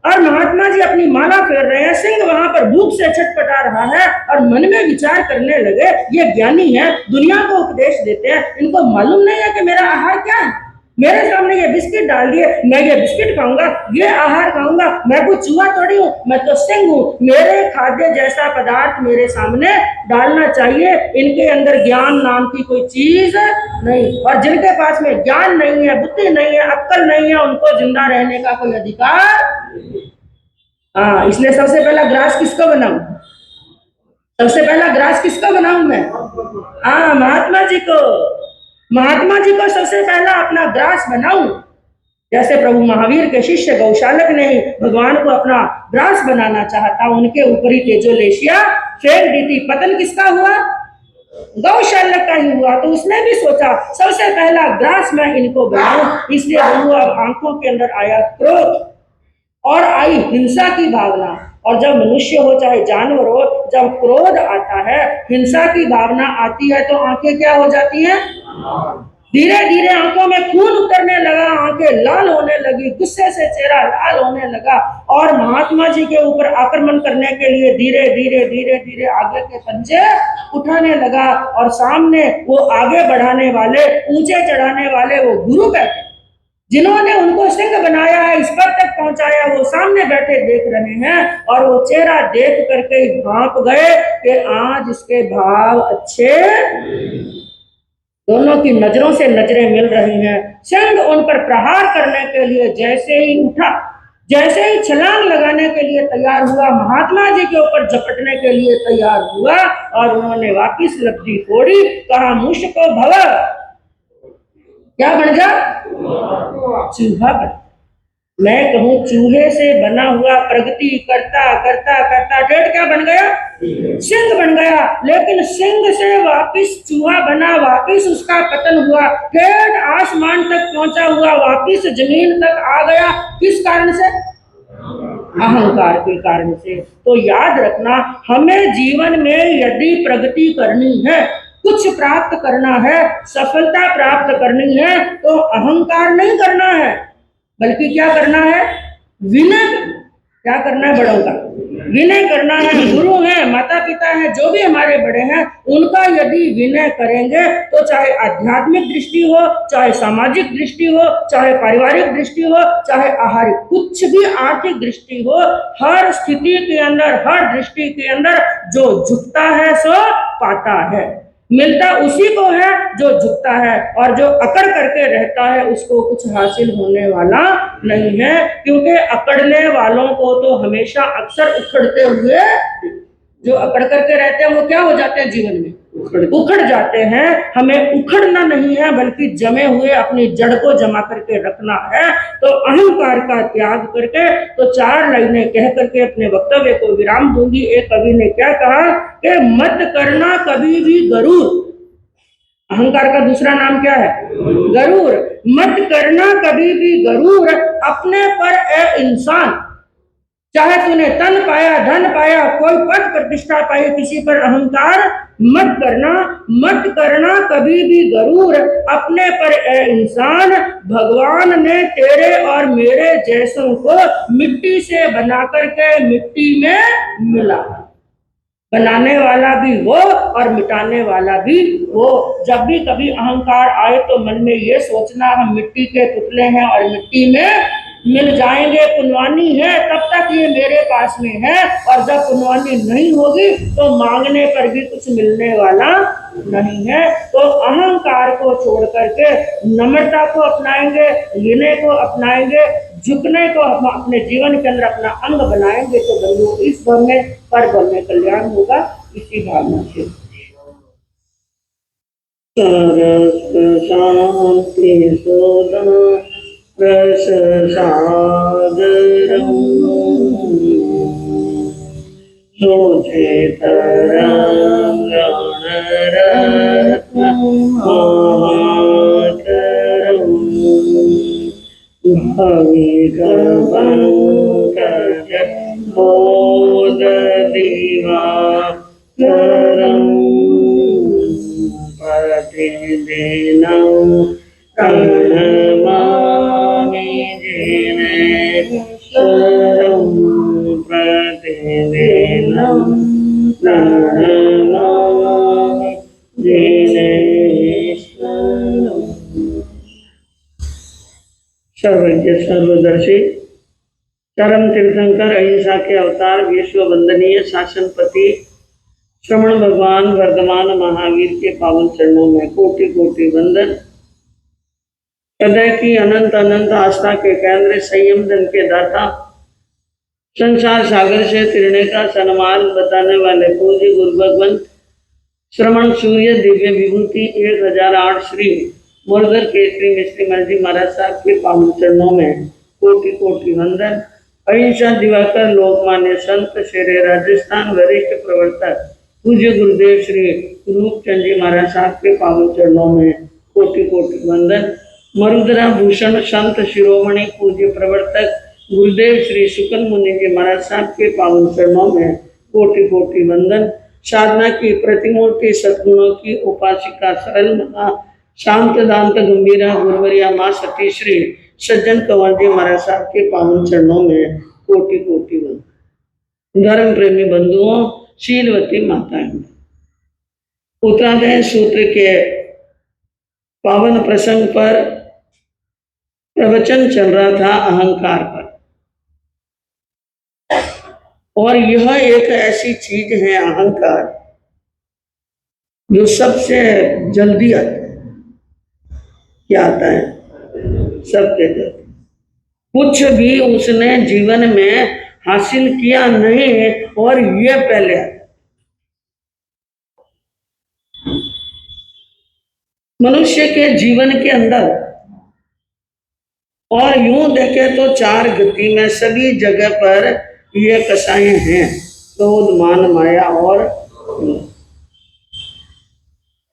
और महात्मा जी अपनी माला फेर रहे हैं, सिंह वहां पर भूख से छटपटा रहा है, और मन में विचार करने लगे, ये ज्ञानी है, दुनिया को उपदेश देते हैं, इनको मालूम नहीं है कि मेरा आहार क्या है, मेरे सामने ये बिस्किट डाल दिए, मैं ये बिस्किट खाऊंगा, ये आहार खाऊंगा, मैं कोई चूहा थोड़ी हूँ, मैं तो सिंह हूँ। मेरे खाद्य जैसा पदार्थ मेरे सामने डालना चाहिए। इनके अंदर ज्ञान नाम की कोई चीज नहीं, और जिनके पास में ज्ञान नहीं है, बुद्धि नहीं है, अक्ल नहीं है, उनको जिंदा रहने का कोई अधिकार। हाँ, इसलिए सबसे पहला ग्रास किसको बनाऊं? सबसे पहला ग्रास किसको बनाऊं मैं? हाँ, महात्मा जी को। महात्मा जी को सबसे पहला अपना ग्रास बनाऊं। जैसे प्रभु महावीर के शिष्य गौशालक ने भगवान को अपना ग्रास बनाना चाहता, उनके ऊपर ही तेजोलेशिया फेंक दी थी। पतन किसका हुआ? गौशालक का ही हुआ। तो उसने भी सोचा सबसे पहला ग्रास मैं इनको बनाऊं। इसलिए प्रभु अब आंखों के अंदर आया क्रोध और आई हिंसा की भावना। और जब मनुष्य हो चाहे जानवर हो, जब क्रोध आता है, हिंसा की भावना आती है, तो आंखें क्या हो जाती हैं? धीरे धीरे आंखों में खून उतरने लगा, आंखें लाल होने लगी, गुस्से से चेहरा लाल होने लगा, और महात्मा जी के ऊपर आक्रमण करने के लिए धीरे धीरे धीरे धीरे आगे के पंजे उठाने लगा। और सामने वो आगे बढ़ाने वाले, ऊंचे चढ़ाने वाले वो गुरु बैठे, जिन्होंने उनको सिंह बनाया है, इस पर तक पहुंचाया, वो सामने बैठे देख रहे हैं। और वो चेहरा देख करके भाप गए कि आज इसके भाव अच्छे। दोनों की नजरों से नजरें मिल रही हैं। सिंह उन पर प्रहार करने के लिए जैसे ही उठा, जैसे ही छलांग लगाने के लिए तैयार हुआ, महात्मा जी के ऊपर झपटने के लिए तैयार हुआ, और उन्होंने वापिस लब्धि फोड़ी, कहा मुझको भव, क्या बन जा? चूहा बन। मैं कहूं चूहे से बना हुआ प्रगति करता करता करता टेढ़ क्या बन गया? सिंह बन गया। लेकिन सिंह से वापिस चूहा बना, वापिस उसका पतन हुआ, टेढ़ आसमान तक पहुंचा हुआ, वापिस जमीन तक आ गया। किस कारण से? अहंकार के कारण से। तो याद रखना, हमें जीवन में यदि प्रगति करनी है, कुछ प्राप्त करना है, सफलता प्राप्त करनी है, तो अहंकार नहीं करना है, बल्कि क्या करना है? विनय। क्या करना है? बड़ों का विनय करना है। गुरु हैं, माता पिता हैं, जो भी हमारे बड़े हैं, उनका यदि विनय करेंगे, तो चाहे आध्यात्मिक दृष्टि हो, चाहे सामाजिक दृष्टि हो, चाहे पारिवारिक दृष्टि हो, चाहे आहारिक, कुछ भी आर्थिक दृष्टि हो, हर स्थिति के अंदर, हर दृष्टि के अंदर जो झुकता है सो पाता है। मिलता उसी को है जो झुकता है, और जो अकड़ करके रहता है उसको कुछ हासिल होने वाला नहीं है। क्योंकि अकड़ने वालों को तो हमेशा अक्सर उखड़ते हुए, जो अकड़ करके रहते हैं वो क्या हो जाते हैं जीवन में? उखड़ जाते हैं। हमें उखड़ना नहीं है, बल्कि जमे हुए अपनी जड़ को जमा करके रखना है। तो अहंकार का त्याग करके, तो 4 लाइनें कह करके अपने वक्तव्य को विराम दूंगी। एक कवि ने क्या कहा कि मत करना कभी भी गरूर। अहंकार का दूसरा नाम क्या है? गरूर। मत करना कभी भी गरूर, अपने पर ए इंसान। चाहे तूने तन पाया, धन पाया, कोई पद प्रतिष्ठा पाई, किसी पर अहंकार मत करना। मत करना कभी भी गरूर, अपने पर ए इंसान। भगवान ने तेरे और मेरे जैसों को मिट्टी से बना करके मिट्टी में मिला। बनाने वाला भी वो और मिटाने वाला भी वो। जब भी कभी अहंकार आए तो मन में ये सोचना, हम मिट्टी के पुतले हैं और मिट्टी में मिल जाएंगे। पुनवानी है तब तक ये मेरे पास में है, और जब पुनवानी नहीं होगी तो मांगने पर भी कुछ मिलने वाला नहीं है। तो अहंकार को छोड़ करके नम्रता को अपनाएंगे, विनय को अपनाएंगे, झुकने को अपने जीवन के अंदर अपना अंग बनाएंगे, तो बंधु इस भव में पर भव में कल्याण होगा। इसी भावना से शांति सोदा रस सागर सोचे तरंग भाविक पंकज बोध दिवाकरं प्रतिदिनं प्रणमामि जिनेश्वरं प्रतिदिनं प्रणमामि जिनेश्वरम्। सर्वज्ञ सर्वदर्शी चरम तीर्थंकर अहिंसा के अवतार विश्व वंदनीय शासनपति श्रवण भगवान वर्धमान महावीर के पावन चरणों में कोटि कोटि वंदन। हृदय की अनंत अनंत आस्था के केंद्र, संयम धन के दाता, संसार सागर से तिरने का सन्मान बताने वाले पूज्य गुरु भगवंत श्रवण सूर्य दिव्य विभूति 1008 श्री मुरदर केसरी मिश्री महर्षि महाराज साहब के पावन चरणों में कोटि कोटि वंदन। अहिंसा दिवाकर लोकमान्य संत शेरे राजस्थान वरिष्ठ प्रवर्तक पूज्य गुरुदेव श्री रूपचंद जी महाराज साहब के पावन चरणों में कोटि कोटि वंदन। मरुद्रा भूषण संत शिरोमणि पूज्य प्रवर्तक गुरुदेव श्री शुकल मुनि जी महाराज साहब के पावन चरणों में कोटि कोटि वंदन। साधना की प्रतिमूर्ति सद्गुणों की उपासिका सरल मना शांत दांत गंभीरा गुरुवरिया माँ सती श्री सज्जन कंवर जी महाराज साहब के पावन चरणों में कोटि कोटि वंदन। धर्म प्रेमी बंधुओं, शीलवती माताएं, उत्तराधय सूत्र के पावन प्रसंग पर प्रवचन चल रहा था अहंकार पर, और यह एक ऐसी चीज है अहंकार जो सबसे जल्दी आता है। क्या आता है? सबसे जल्दी। कुछ भी उसने जीवन में हासिल किया नहीं और ये पहले आता। मनुष्य के जीवन के अंदर और यूं देखे तो चार गति में सभी जगह पर ये कसाएं हैं, क्रोध मान माया और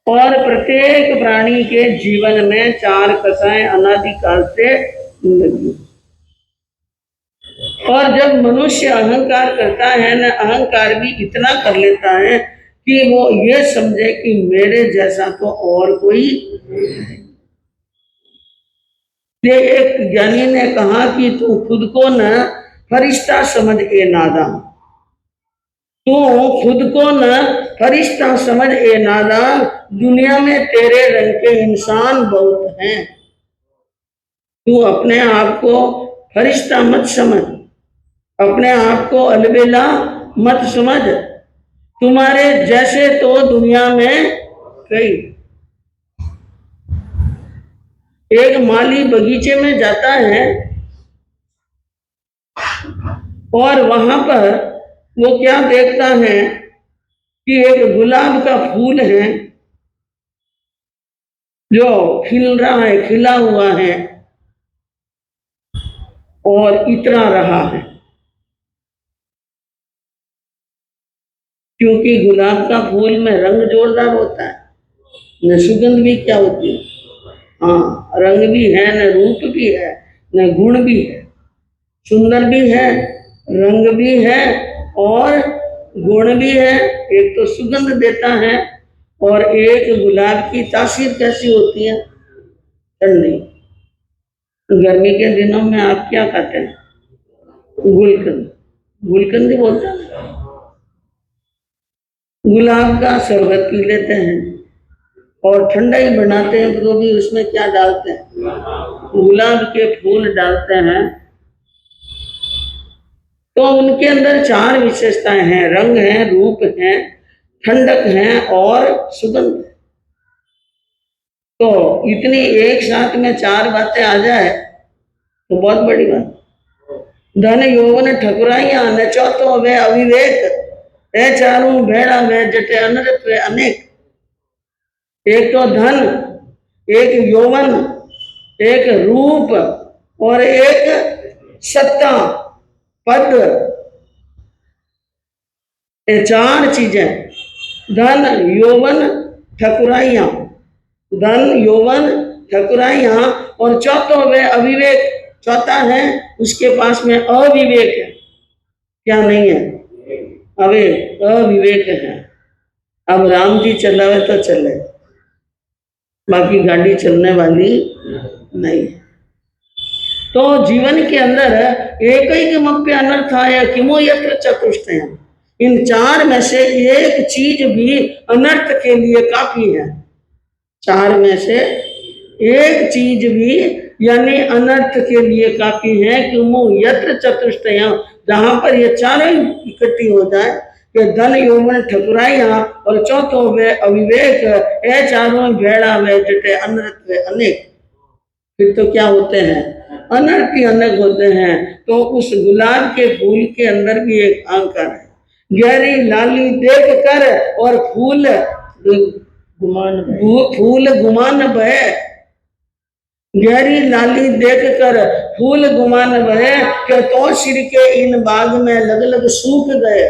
प्रत्येक प्राणी के जीवन में चार कसाएं अनादिकाल से लगी। और जब मनुष्य अहंकार करता है न, अहंकार भी इतना कर लेता है कि वो ये समझे कि मेरे जैसा तो और कोई। ये एक ज्ञानी ने कहा कि तू खुद को न फरिश्ता समझ ए नादान, तू खुद को न फरिश्ता समझ ए नादान, दुनिया में तेरे रंग के इंसान बहुत हैं। तू अपने आप को फरिश्ता मत समझ, अपने आप को अलबेला मत समझ। तुम्हारे जैसे तो दुनिया में कई। एक माली बगीचे में जाता है और वहां पर वो क्या देखता है कि एक गुलाब का फूल है जो खिल रहा है, खिला हुआ है और इतना रहा है, क्योंकि गुलाब का फूल में रंग जोरदार होता है, न सुगंध भी क्या होती है, हाँ रंग भी है, न रूप भी है, न गुण भी है, सुंदर भी है, रंग भी है और गुण भी है। एक तो सुगंध देता है और एक गुलाब की तासीर कैसी होती है, ठंडी। गर्मी के दिनों में आप क्या खाते हैं? गुलकंद, गुलकंद बोलते हैं। गुलाब का शरबत पी लेते हैं और ठंडाई बनाते हैं तो भी उसमें क्या डालते हैं? गुलाब के फूल डालते हैं। तो उनके अंदर चार विशेषताएं हैं, रंग है, रूप है, ठंडक है और सुगंध। तो इतनी एक साथ में चार बातें आ जाए तो बहुत बड़ी बात। धन यौवन ठकुराइया न चौथो वे अविवेक, ए चारों भेड़ा वे जटे अनरत वे अनेक। एक तो धन, एक यौवन, एक रूप और एक सत्ता, पद। ये चार चीजें, धन यौवन ठकुराइया, धन यौवन ठकुराइया और चौथो वे अविवेक। चौथा है उसके पास में अविवेक है। क्या नहीं है? अविवेक है। अब राम जी चलावे तो चले, बाकी गाड़ी चलने वाली नहीं। तो जीवन के अंदर एकैकमप्य अनर्थाय किमो यत्र चतुष्टयम्, इन चार में से एक चीज भी अनर्थ के लिए काफी है। चार में से एक चीज भी यानी अनर्थ के लिए काफी है कि मुँह यत्र चतुष्टय, जहां पर ये चारों इकट्ठी हो जाए कि धन यौवन ठकुराइया और चौथो वे अविवेक, ये चारों भेड़ा वे जटे अनर्थ वे अनेक, फिर तो क्या होते हैं, अनर्थ ही अनेक होते हैं। तो उस गुलाब के फूल के अंदर भी एक अंकर है, गहरी लाली देख कर और फूल गुमान बहे, गहरी लाली देख कर फूल गुमान बहे कि तो सिर के इन बाग में लग लग सूख गए।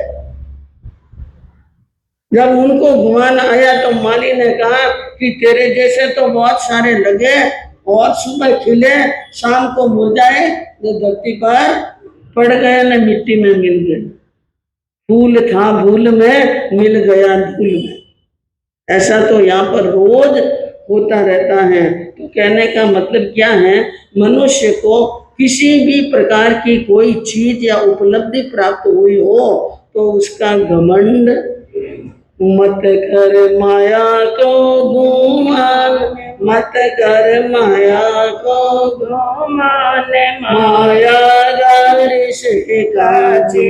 जब उनको गुमान आया तो माली ने कहा कि तेरे जैसे तो बहुत सारे लगे और सुबह खिले शाम को मुरझाए, जो धरती पर पड़ गए न मिट्टी में मिल गए, फूल था भूल में मिल गया धूल में। ऐसा तो यहाँ पर रोज होता रहता है। तो कहने का मतलब क्या है, मनुष्य को किसी भी प्रकार की कोई चीज या उपलब्धि प्राप्त हुई हो तो उसका घमंड मत कर माया को गुमान, मत कर माया को गुमान, माया गारिश काजी,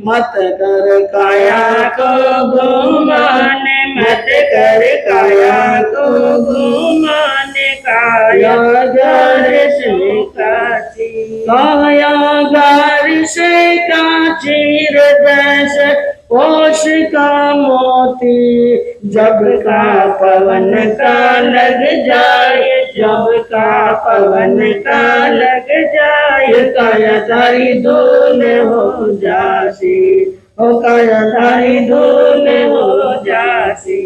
मत कर काया को गुमान, मत कर काया को गुमान, काया गारिश काजी, काया गारिश काजी हृदय कोश का मोती, जब का पवन का लग जाए, जब का पवन का लग जाए, काया तारी धूल हो जासी, ओ काया तारी धूल हो जासी।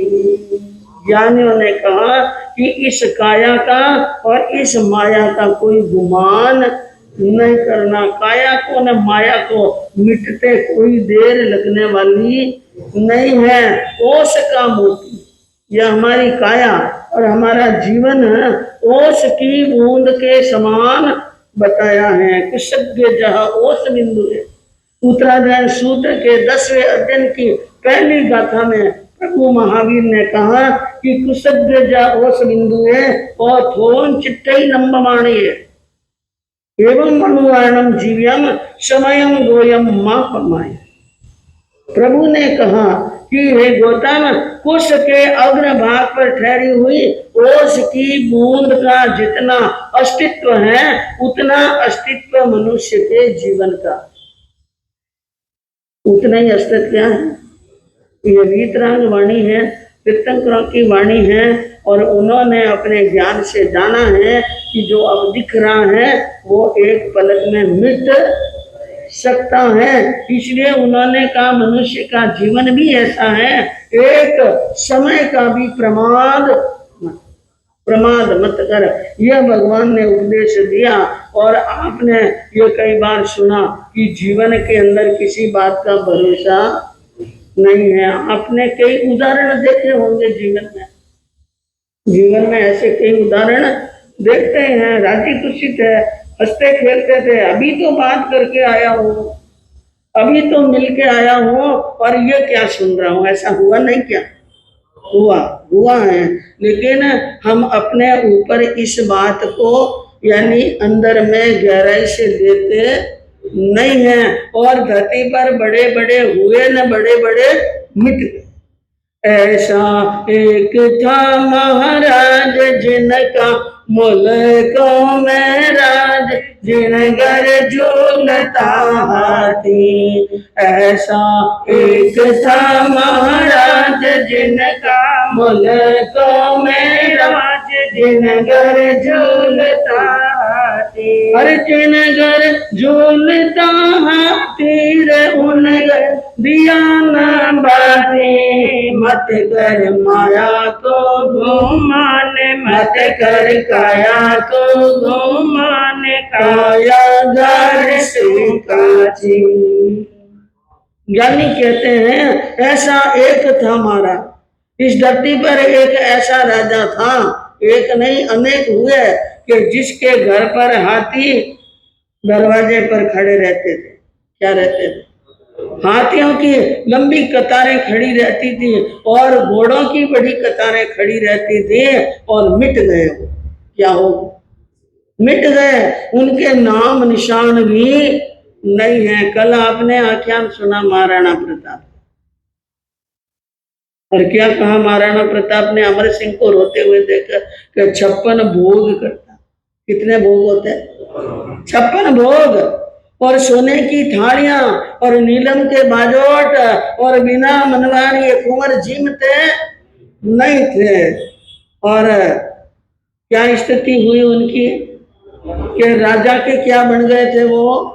ज्ञानियों ने कहा कि इस काया का और इस माया का कोई गुमान नहीं करना, काया को न माया को मिटते कोई देर लगने वाली नहीं है। ओस का मोती, यह हमारी काया और हमारा जीवन ओस की बूंद के समान बताया है। कृषज्ञ जहाँ ओस बिंदु है। उत्तराधार सूत्र के 10वें अध्ययन की पहली गाथा में प्रभु महावीर ने कहा कि कृषज्ञ जहाँ ओस बिंदु है और थोन चिट्टे नंबमाणी है एवं अनुवर्णम जीव्यम समयम गोयम मां पमाय। प्रभु ने कहा कि हे गौतम, कुश के अग्र भाग पर ठहरी हुई ओस की बूंद का जितना अस्तित्व है उतना अस्तित्व मनुष्य के जीवन का, उतना ही अस्तित्व क्या है। ये वीतराग वाणी है, तीर्थंकरों की वाणी है और उन्होंने अपने ज्ञान से जाना है कि जो अब दिख रहा है वो एक पलक में मिट सकता है। इसलिए उन्होंने कहा मनुष्य का जीवन भी ऐसा है, एक समय का भी प्रमाद मत कर, यह भगवान ने उपदेश दिया। और आपने ये कई बार सुना कि जीवन के अंदर किसी बात का भरोसा नहीं है। आपने कई उदाहरण देखे होंगे जीवन में ऐसे कई उदाहरण देखते हैं, राजी खुशी थे, हंसते खेलते थे, अभी तो बात करके आया हूँ, अभी तो मिल के आया हूँ और ये क्या सुन रहा हूँ, ऐसा हुआ नहीं क्या? हुआ है। लेकिन हम अपने ऊपर इस बात को यानी अंदर में गहराई से लेते नहीं है और धरती पर बड़े बड़े हुए न बड़े बड़े मिट गए। ऐसा एक था महाराज जिनका मुल्कों में राज, जिन घर झूलता हाथी। ऐसा एक था महाराज जिनका मुल्कों में राज, जिन घर झूलता हाथी। हर जिन घर झूलता हाथी रे उन घर दिया न बाती। मत कर माया को घुमान, मत कर काया को घुमान, काया घर से काची। ज्ञानी कहते हैं ऐसा एक था हमारा, इस धरती पर एक ऐसा राजा था, एक नहीं अनेक हुए कि जिसके घर पर हाथी दरवाजे पर खड़े रहते थे। क्या रहते थे? हाथियों की लंबी कतारें खड़ी रहती थी और घोड़ों की बड़ी कतारें खड़ी रहती थी और मिट गए। क्या हो? मिट गए, उनके नाम निशान भी नहीं है। कल आपने आख्यान सुना महाराणा प्रताप, और क्या कहा महाराणा प्रताप ने अमर सिंह को रोते हुए देखा कि 56 भोग करता। कितने भोग होते हैं? 56 भोग, और सोने की थालियां और नीलम के बाजोट और बिना मनवारी कुंवर जीमते नहीं थे। और क्या स्थिति हुई उनकी कि राजा के क्या बन गए थे? वो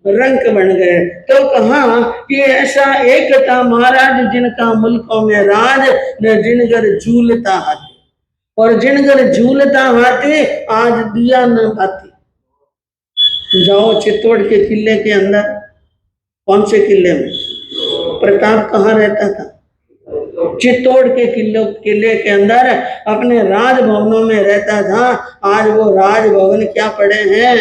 रंक बन गए। तो कहा कि ऐसा एक था महाराज जिनका मुल्कों में राज, न जिनगर झूलता हाथी, और जिनगर झूलता हाथी आज दिया न भाती। जाओ चित्तौड़ के किले के अंदर, कौन से किले में प्रताप कहाँ रहता था? चित्तौड़ के किले के अंदर अपने राजभवनों में रहता था। आज वो राजभवन क्या पड़े हैं?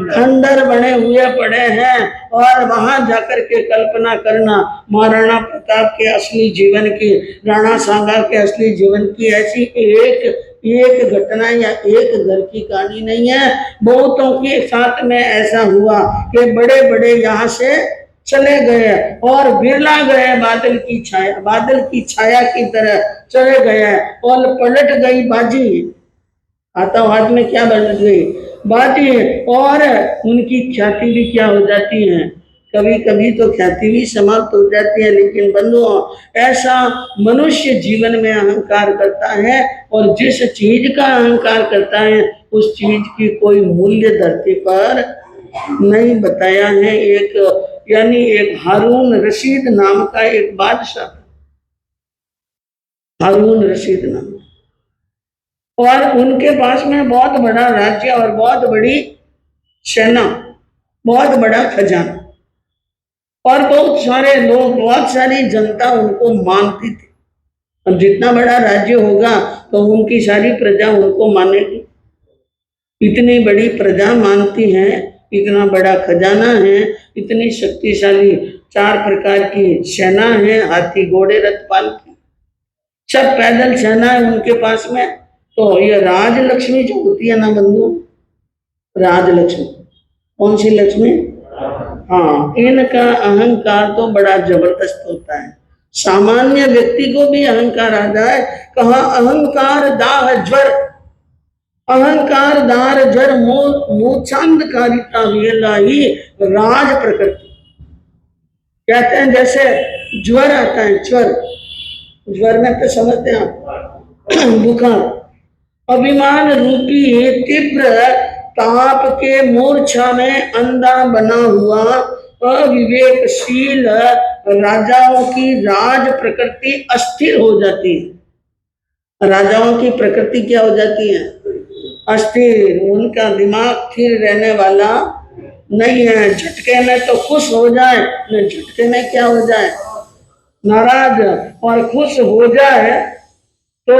खंडर बने हुए पड़े हैं। और वहां जाकर के कल्पना करना महाराणा प्रताप के असली जीवन की, राणा सांगा के असली जीवन की ऐसी एक घटना या एक घर की कहानी नहीं है। बहुतों के साथ में ऐसा हुआ कि बड़े बड़े यहाँ से चले गए और बिरला गए, बादल की छाया की तरह चले गए, और पलट गई बाजी। आतंकवाद में क्या बन गई? बाजी। और उनकी ख्याति भी क्या हो जाती है? कभी कभी तो ख्याति भी समाप्त हो जाती है। लेकिन बंधुओं, ऐसा मनुष्य जीवन में अहंकार करता है, और जिस चीज का अहंकार करता है उस चीज की कोई मूल्य धरती पर नहीं बताया है। एक हारून रशीद नाम का एक बादशाह, हारून रशीद नाम, और उनके पास में बहुत बड़ा राज्य और बहुत बड़ी सेना, बहुत बड़ा खजाना, और बहुत सारे लोग, बहुत सारी जनता उनको मानती थी। अब जितना बड़ा राज्य होगा तो उनकी सारी प्रजा उनको मानेगी। इतनी बड़ी प्रजा मानती है, इतना बड़ा खजाना है, इतनी शक्तिशाली 4 प्रकार की सेना है, हाथी घोड़े रथ पालकी, सब पैदल सेना है उनके पास में। तो ये राजलक्ष्मी जो होती है ना बंधु, राजलक्ष्मी, कौन सी लक्ष्मी? हाँ, इनका अहंकार तो बड़ा जबरदस्त होता है। सामान्य व्यक्ति को भी अहंकार आ जाए, कहा अहंकार दाह ज्वर, अहंकार दार जर मोचांधकारिता वेलाई राज प्रकृति। कहते हैं जैसे ज्वर आता है, ज्वर में तो समझते हैं आप, बुखार, अभिमान रूपी तीव्र ताप के मूर्छा में अंधा बना हुआ अविवेकशील राजाओं की राज प्रकृति अस्थिर हो जाती है। राजाओं की प्रकृति क्या हो जाती है? अस्थिर। उनका दिमाग स्थिर रहने वाला नहीं है। झटके में तो खुश हो जाए, न झटके में क्या हो जाए? नाराज। और खुश हो जाए तो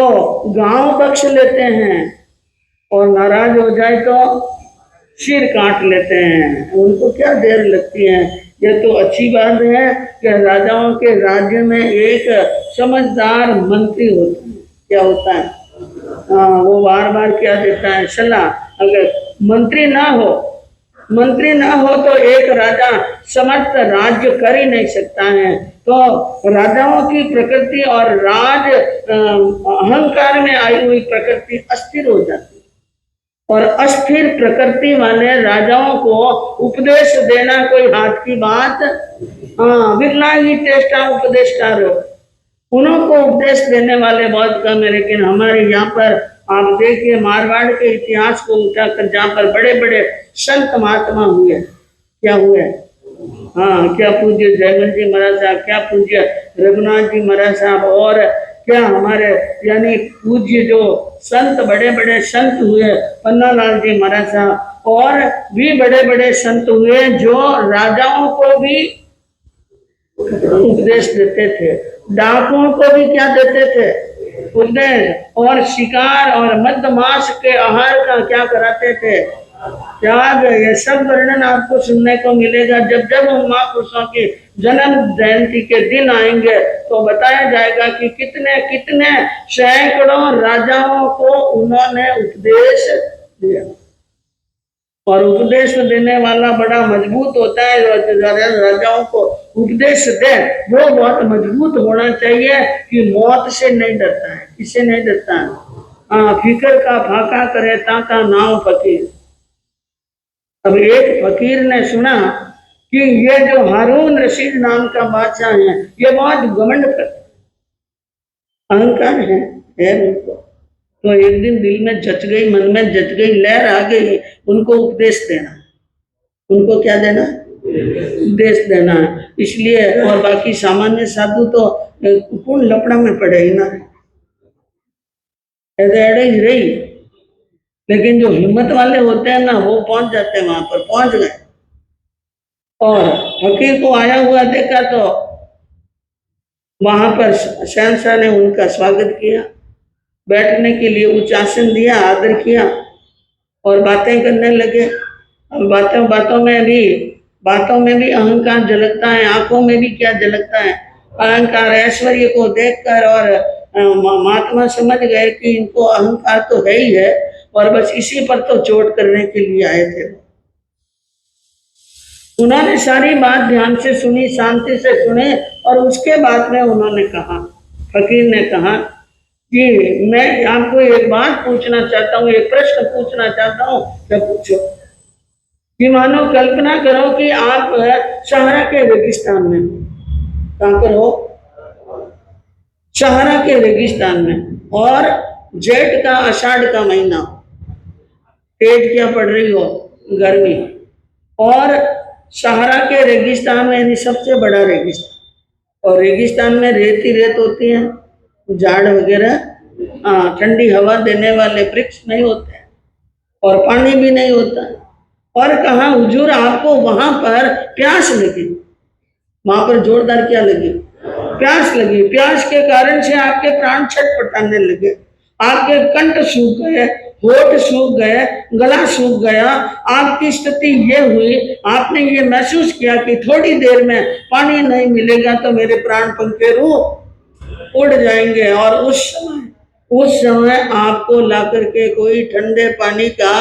गांव बख्श लेते हैं, और नाराज हो जाए तो सिर काट लेते हैं। उनको क्या देर लगती है? ये तो अच्छी बात है कि राजाओं के राज्य में एक समझदार मंत्री होता है। क्या होता है? वो बार बार क्या देता है? सलाह। अगर मंत्री ना हो तो एक राजा समस्त राज्य कर ही नहीं सकता है। तो राजाओं की प्रकृति और राज अहंकार में आई हुई प्रकृति अस्थिर हो जाती है, और अस्थिर प्रकृति वाले राजाओं को उपदेश देना कोई हाथ की बात। बिरला ही चेष्टा उपदेशकारो, उनको उपदेश देने वाले बहुत कम है। लेकिन हमारे यहाँ पर आप देखिए, मारवाड़ के इतिहास को उठाकर जहाँ पर बड़े बड़े संत महात्मा हुए, क्या हुए? क्या पूज्य जयमल जी महाराज साहब, क्या पूज्य रघुनाथ जी महाराज साहब, और क्या हमारे यानी पूज्य जो संत, बड़े बड़े संत हुए, पन्नालाल जी महाराज साहब, और भी बड़े बड़े संत हुए जो राजाओं को भी उपदेश देते थे, डाकुओं को भी क्या देते थे? उपदेश। और शिकार और मध्यमास के आहार का क्या कराते थे? त्याग। ये सब वर्णन आपको सुनने को मिलेगा। जब जब महापुरुषों की जन्म जयंती के दिन आएंगे तो बताया जाएगा कि कितने कितने सैकड़ों राजाओं को उन्होंने उपदेश दिया। और उपदेश देने वाला बड़ा मजबूत होता है। राजाओं को उपदेश दे वो बहुत मजबूत होना चाहिए कि मौत से नहीं डरता है। किससे नहीं डरता है? हाँ, फिकर का फाका करे ताका नाम फकीर। अब एक फकीर ने सुना कि ये जो हारून रशीद नाम का बादशाह है ये बहुत घमंड करता, अहंकार है उनको। तो एक दिन दिल में जच गई, मन में जच गई, लहर आ गई, उनको उपदेश देना। उनको क्या देना? उपदेश देना है। इसलिए और बाकी सामान्य साधु तो पूर्ण लपड़ा में पड़े ही ना, एड़े ही रही। लेकिन जो हिम्मत वाले होते हैं ना वो पहुंच जाते हैं, वहां पर पहुंच गए। और फकीर को आया हुआ देखा तो वहां पर शहंशाह ने उनका स्वागत किया, बैठने के लिए उच्च आसन दिया, आदर किया और बातें करने लगे। अब बातों में भी अहंकार झलकता है, आंखों में भी क्या झलकता है? अहंकार। ऐश्वर्य को देखकर और महात्मा समझ गए कि इनको अहंकार तो है ही है और बस इसी पर तो चोट करने के लिए आए थे। उन्होंने सारी बात ध्यान से सुनी, शांति से सुने और उसके बाद में उन्होंने कहा, फकीर ने कहा कि मैं आपको एक बात पूछना चाहता हूँ, एक प्रश्न पूछना चाहता हूँ। क्या पूछो? कि मानो कल्पना करो कि आप सहारा के रेगिस्तान में, कहाँ पर हो? सहारा के रेगिस्तान में, और जेठ का आषाढ़ का महीना, तेज क्या पड़ रही हो? गर्मी। और सहारा के रेगिस्तान में यानी सबसे बड़ा रेगिस्तान, और रेगिस्तान में रेत ही रेत होती है, झाड़ वगैरह, ठंडी हवा देने वाले वृक्ष नहीं होते और पानी भी नहीं होता। और कहा हुजूर आपको वहां पर प्यास लगी, वहां पर जोरदार क्या लगी? प्यास लगी। प्यास के कारण से आपके प्राण छटपटाने लगे, आपके कंठ सूख गए, होठ सूख गए, गला सूख गया। आपकी स्थिति ये हुई, आपने ये महसूस किया कि थोड़ी देर में पानी नहीं मिलेगा तो मेरे प्राण पंखेरु उड़ जाएंगे। और उस समय आपको ला करके कोई ठंडे पानी का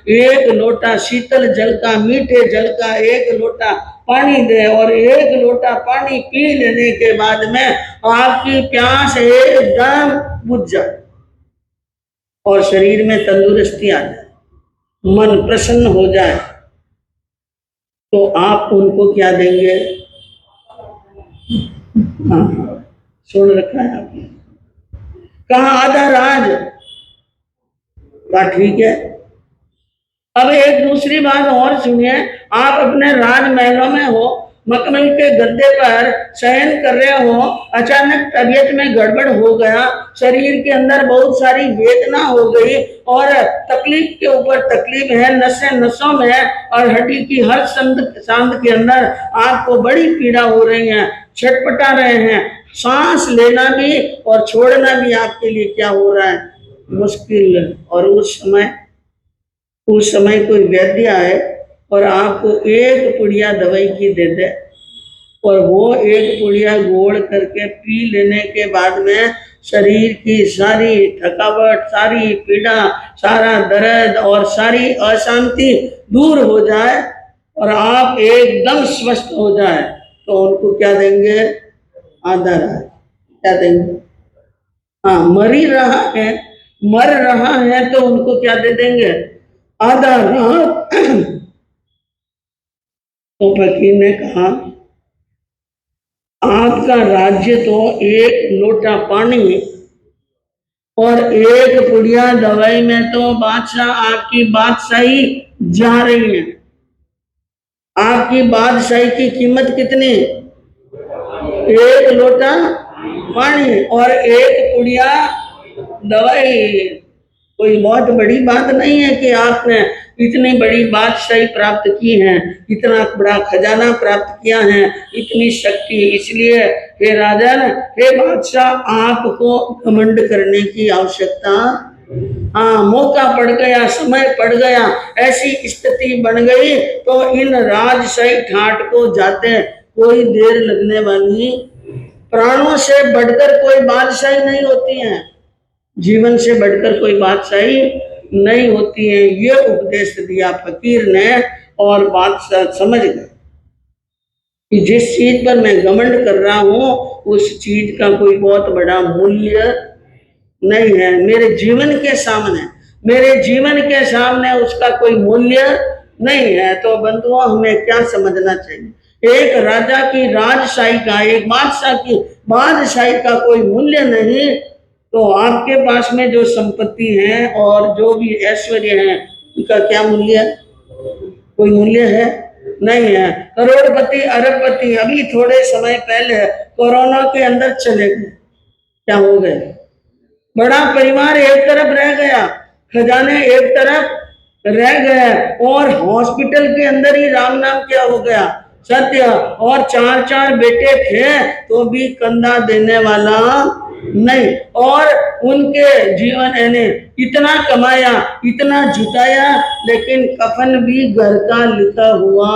एक लोटा, शीतल जल का, मीठे जल का एक लोटा पानी दे और एक लोटा पानी पी लेने के बाद में आपकी प्यास एकदम बुझ जाए और शरीर में तंदुरुस्ती आ जाए, मन प्रसन्न हो जाए, तो आप उनको क्या देंगे? हाँ, सुन रखा है आपने? कहा आधा राज। कहा ठीक है। अब एक दूसरी बात और सुनिए, आप अपने राजमहलों में हो, मखमल के गद्दे पर शयन कर रहे हो, अचानक तबीयत में गड़बड़ हो गया, शरीर के अंदर बहुत सारी वेदना हो गई और तकलीफ के ऊपर तकलीफ है, नसें नसों में और हड्डी की हर सांध के अंदर आपको बड़ी पीड़ा हो रही है, छटपटा रहे हैं, सांस लेना भी और छोड़ना भी आपके लिए क्या हो रहा है? मुश्किल। और उस समय कोई वैद्य आए और आपको एक पुड़िया दवाई की दे दे और वो एक पुड़िया गोड़ करके पी लेने के बाद में शरीर की सारी थकावट, सारी पीड़ा, सारा दर्द और सारी अशांति दूर हो जाए और आप एकदम स्वस्थ हो जाए, तो उनको क्या देंगे? आधा राज। क्या देंगे? हाँ, मर रहा है तो उनको क्या दे देंगे? आधा राज। तो फकीर ने कहा आपका राज्य तो एक लोटा पानी और एक पुड़िया दवाई में तो बादशाह आपकी बादशाही जा रही है। आपकी बादशाही की कीमत कितनी? एक लोटा पानी और एक पुड़िया दवाई। कोई बहुत बड़ी बात नहीं है कि आपने इतनी बड़ी बादशाही प्राप्त की है, इतना बड़ा खजाना प्राप्त किया है, इतनी शक्ति। इसलिए हे राजन, हे बादशाह, आपको घमंड करने की आवश्यकता, हाँ, मौका पड़ गया, समय पड़ गया, ऐसी स्थिति बन गई तो इन राजशाही ठाट को जाते कोई देर लगने वाली, प्राणों से बढ़कर कोई बादशाही नहीं होती है, जीवन से बढ़कर कोई बादशाही नहीं होती है। ये उपदेश दिया फकीर ने और बादशाह समझ गए कि जिस चीज पर मैं घमंड कर रहा हूं उस चीज का कोई बहुत बड़ा मूल्य नहीं है। मेरे जीवन के सामने उसका कोई मूल्य नहीं है। तो बंधुओं, हमें क्या समझना चाहिए? एक राजा की राजशाही का, एक बादशाह की बादशाही का कोई मूल्य नहीं, तो आपके पास में जो संपत्ति है और जो भी ऐश्वर्य है उनका क्या मूल्य है? कोई मूल्य है? नहीं है। करोड़पति अरबपति अभी थोड़े समय पहले कोरोना के अंदर चले गए, क्या हो गए? बड़ा परिवार एक तरफ रह गया, खजाने एक तरफ रह गए, और हॉस्पिटल के अंदर ही राम नाम क्या हो गया? सत्य। और चार चार बेटे थे तो भी कंधा देने वाला नहीं। और उनके जीवन यानी इतना कमाया, इतना जुटाया, लेकिन कफन भी घर का लिखा हुआ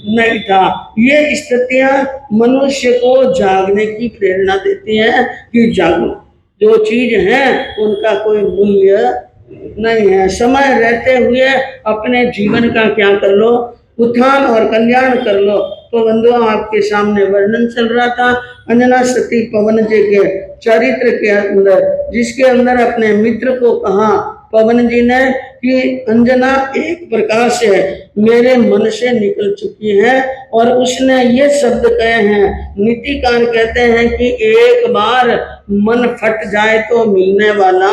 नहीं था। ये स्थितियां मनुष्य को जागने की प्रेरणा देती हैं कि जागो, जो चीज है उनका कोई मूल्य नहीं है। समय रहते हुए अपने जीवन का क्या कर लो? उत्थान और कल्याण कर लो। तो बंधुओं, आपके सामने वर्णन चल रहा था अंजना सती पवन जी के चरित्र के अंदर, जिसके अंदर अपने मित्र को कहा पवन जी ने कि अंजना एक प्रकार से मेरे मन से निकल चुकी है। और उसने ये शब्द कहे हैं, नीतिकार कहते हैं कि एक बार मन फट जाए तो मिलने वाला,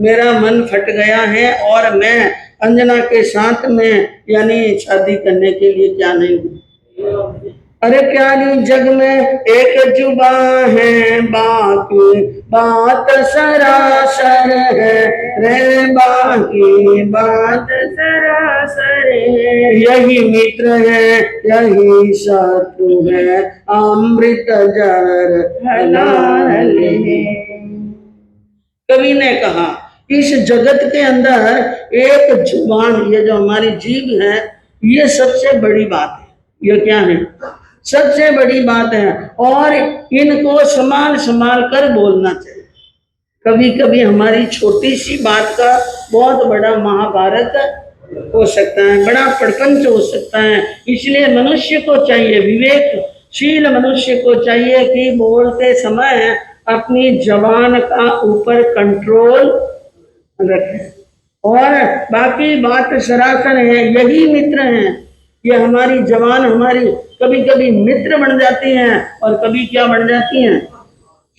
मेरा मन फट गया है और मैं अंजना के साथ में यानी शादी करने के लिए क्या नहीं हूँ। अरे प्यारी जग में एक जुबा है, बाकी बात सरासर है रे, बाकी बात सरासर है। यही मित्र है, यही शत्रु है, अमृत जर हलाल है। कवि ने कहा इस जगत के अंदर एक जुबान, ये जो हमारी जीभ है, ये सबसे बड़ी बात है। ये क्या है? सबसे बड़ी बात है। और इनको संभाल संभाल कर बोलना चाहिए। कभी कभी हमारी छोटी सी बात का बहुत बड़ा महाभारत हो सकता है, बड़ा प्रपंच हो सकता है। इसलिए मनुष्य को चाहिए, विवेकशील मनुष्य को चाहिए कि बोलते समय अपनी जबान का ऊपर कंट्रोल रखें। और बाकी बात सरासर है, यही मित्र हैं। ये हमारी जबान हमारी कभी कभी मित्र बन जाती हैं और कभी क्या बन जाती हैं?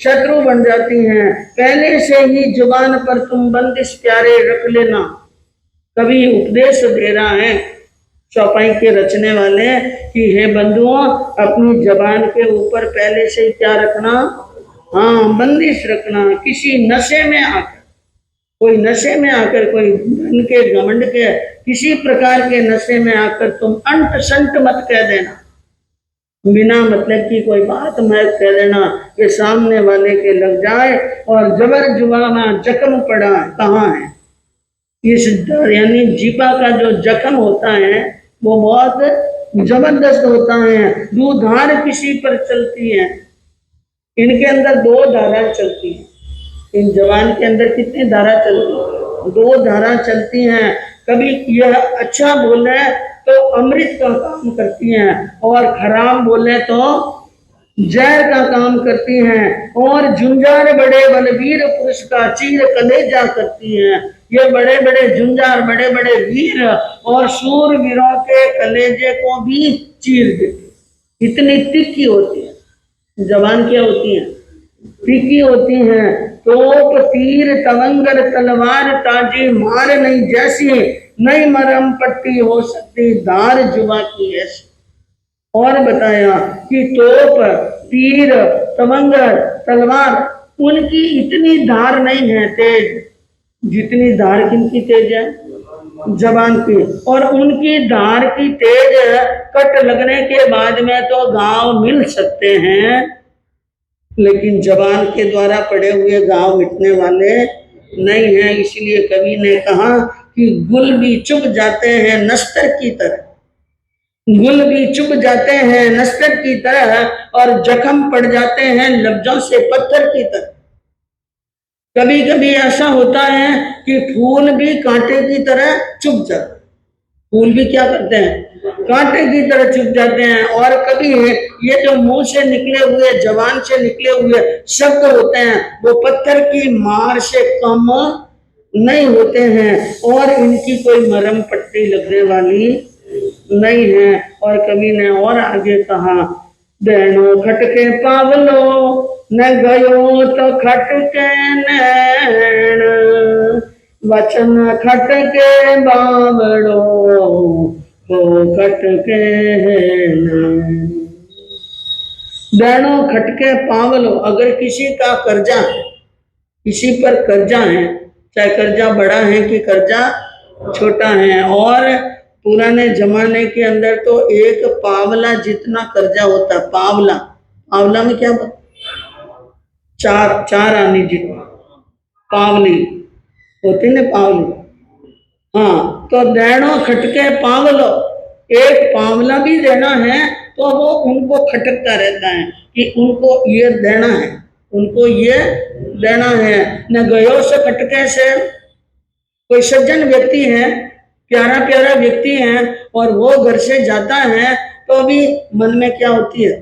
शत्रु बन जाती हैं। पहले से ही जुबान पर तुम बंदिश प्यारे रख लेना। कभी उपदेश दे रहा है चौपाई के रचने वाले कि हे बंधुओं, अपनी जबान के ऊपर पहले से क्या रखना? हाँ, बंदिश रखना। किसी नशे में आकर, कोई नशे में आकर, कोई धन के घमंड के किसी प्रकार के नशे में आकर तुम अंट संट मत कह देना, बिना मतलब की कोई बात मत कह देना कि सामने वाले के लग जाए और जबर जुबाना जख्म पड़ा है। कहाँ है? इस यानी जीपा का जो जख्म होता है वो बहुत जबरदस्त होता है। दो धार किसी पर चलती है, इनके अंदर दो धारा चलती है। इन जवान के अंदर कितनी धारा चलती है? दो धारा चलती हैं। कभी यह अच्छा बोले तो अमृत का काम करती हैं और खराब बोले तो जहर का काम करती हैं। और झुंझार बड़े बलवीर पुरुष का चीर कलेजा करती हैं। ये बड़े बड़े झुंझार, बड़े बड़े वीर और शूरवीरों के कलेजे को भी चीर देती। इतनी तीखी होती है जबान। क्या होती है? तीखी होती हैं। तोप तीर तवंगर तलवार ताजी मार नहीं जैसी, नहीं मरम पट्टी हो सकती धार जुबा की ऐसी। और बताया कि तोप तीर तवंगर तलवार उनकी इतनी धार नहीं है तेज, जितनी धार किनकी तेज है? जबान की। और उनकी धार की तेज कट लगने के बाद में तो घाव मिल सकते हैं, लेकिन जबान के द्वारा पड़े हुए घाव मिटने वाले नहीं हैं। इसलिए कवि ने कहा कि गुल भी चुभ जाते हैं नस्तर की तरह, गुल भी चुभ जाते हैं नस्तर की तरह, और जख्म पड़ जाते हैं लफ्जों से पत्थर की तरह। कभी कभी ऐसा होता है कि फूल भी कांटे की तरह चुभ जाते, फूल भी क्या करते हैं, कांटे की तरह चुभ जाते हैं। और कभी ये जो मुंह से निकले हुए, जबान से निकले हुए शब्द होते हैं, वो पत्थर की मार से कम नहीं होते हैं और इनकी कोई मरहम पट्टी लगने वाली नहीं है। और कवि ने और आगे कहा, बहनों खटके पावलो न गयो तो खटके नैण, वचन खटके बावड़ो हो खटके नैण। बहनों खटके पावलो, अगर किसी का कर्जा है, किसी पर कर्जा है, चाहे कर्जा बड़ा है कि कर्जा छोटा है, और पुराने जमाने के अंदर तो एक पावला जितना कर्जा होता, पावला, पावला में क्या चार आनी जितना पावली होती ना, पावली। हाँ, तो देनो खटके पावलो, एक पावला भी देना है तो वो उनको खटकता रहता है कि उनको ये देना है, उनको ये देना है। न गयो से खटके से, कोई सज्जन व्यक्ति है, प्यारा प्यारा व्यक्ति है, और वो घर से जाता है तो भी मन में क्या होती है,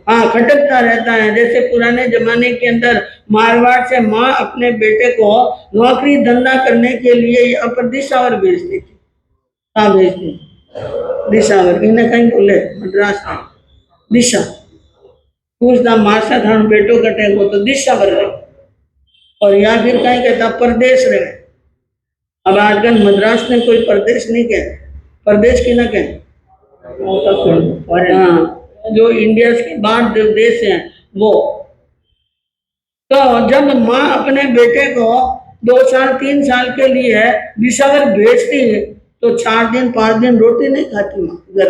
हाँ, खटकता रहता है। जैसे पुराने जमाने के अंदर मारवाड़ से माँ अपने बेटे को नौकरी धंधा करने के लिए यहाँ पर दिशावर भेजती थी। कहाँ भेजती, दिशावर, इन्हें कहीं बोले मद्रास में दिशा, पूछना मासा था बेटो कटे को तो दिशावर रहे, और या फिर कहीं कहता परदेश रहे। अब आजकल मद्रास में कोई परदेश नहीं कहे, परदेश की ना कहे, और हाँ, जो इंडिया के बाहर जो देश हैं वो। तो जब माँ अपने बेटे को 2 साल 3 साल के लिए दिशावर भेजती है तो 4 दिन 5 दिन रोटी नहीं खाती माँ घर,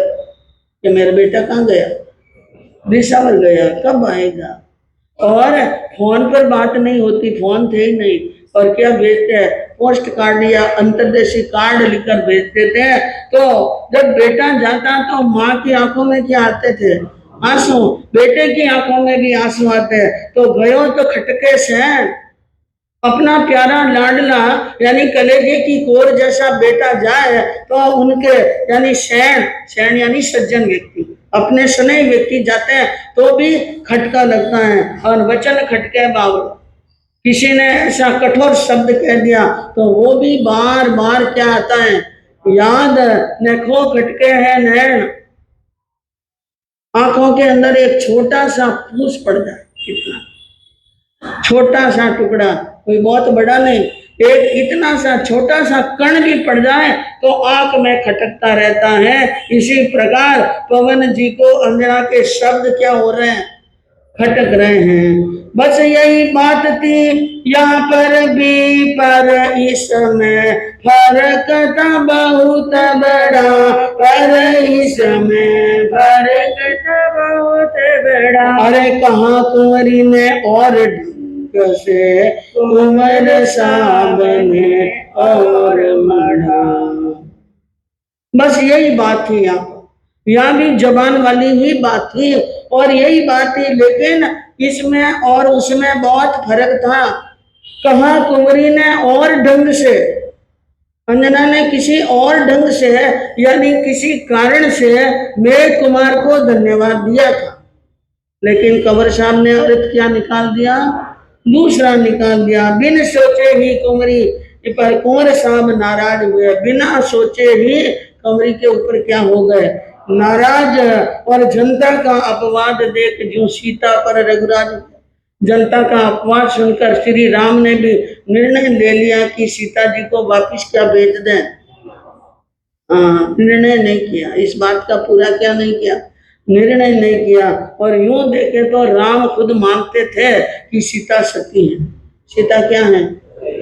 कि मेरा बेटा कहाँ गया, दिशावर गया, कब आएगा। और फोन पर बात नहीं होती, फोन थे ही नहीं, और क्या भेजते हैं, पोस्ट कार्ड या अंतर्देशीय कार्ड लिखकर भेजते थे। तो जब बेटा जाता तो माँ की आंखों में क्या आते थे, आंसू, बेटे की आंखों में भी आंसू आते। तो गयो तो खटके से, अपना प्यारा लाडला यानी कलेजे की कोर जैसा बेटा जाए तो उनके यानी शैन यानी सज्जन व्यक्ति, अपने स्नेही व्यक्ति जाते हैं तो भी खटका लगता है। और वचन खटके बावड़, किसी ने ऐसा कठोर शब्द कह दिया तो वो भी बार बार क्या आता है, याद न खो खटके है नैन, आंखों के अंदर एक छोटा सा फूस पड़ जाए, कितना छोटा सा टुकड़ा, कोई बहुत बड़ा नहीं, एक इतना सा छोटा सा कण भी पड़ जाए तो आंख में खटकता रहता है। इसी प्रकार पवन जी को अंजना के शब्द क्या हो रहे हैं, खटक रहे हैं। बस यही बात थी यहाँ पर भी, पर इसमें फर्क था बहुत बड़ा, पर इसमें फर्क था बहुत बड़ा। अरे कहाँ कुंवरी ने और से उमर साहब ने और मढ़ा, बस यही बात थी। यहाँ भी जबान वाली ही बात थी और यही बात थी, लेकिन इसमें और उसमें बहुत फर्क था। कहा कुंवरी ने और ढंग से, अंजना ने किसी और ढंग से यानी किसी कारण से मेघ कुमार को धन्यवाद दिया था, लेकिन कंवर साहब ने अर्थ क्या निकाल दिया, दूसरा निकाल दिया। बिन सोचे ही कुंवरी पर कुंवर साहब नाराज हुए, बिना सोचे ही कंवरी के ऊपर क्या हो गए, नाराज। और जनता का अपवाद देख जो सीता पर रघुराज, जनता का अपवाद सुनकर श्री राम ने भी निर्णय ले लिया कि सीता जी को वापिस क्या भेज दें। निर्णय नहीं किया, इस बात का पूरा क्या नहीं किया, निर्णय नहीं किया। और यूं देखे तो राम खुद मानते थे कि सीता सती है, सीता क्या है,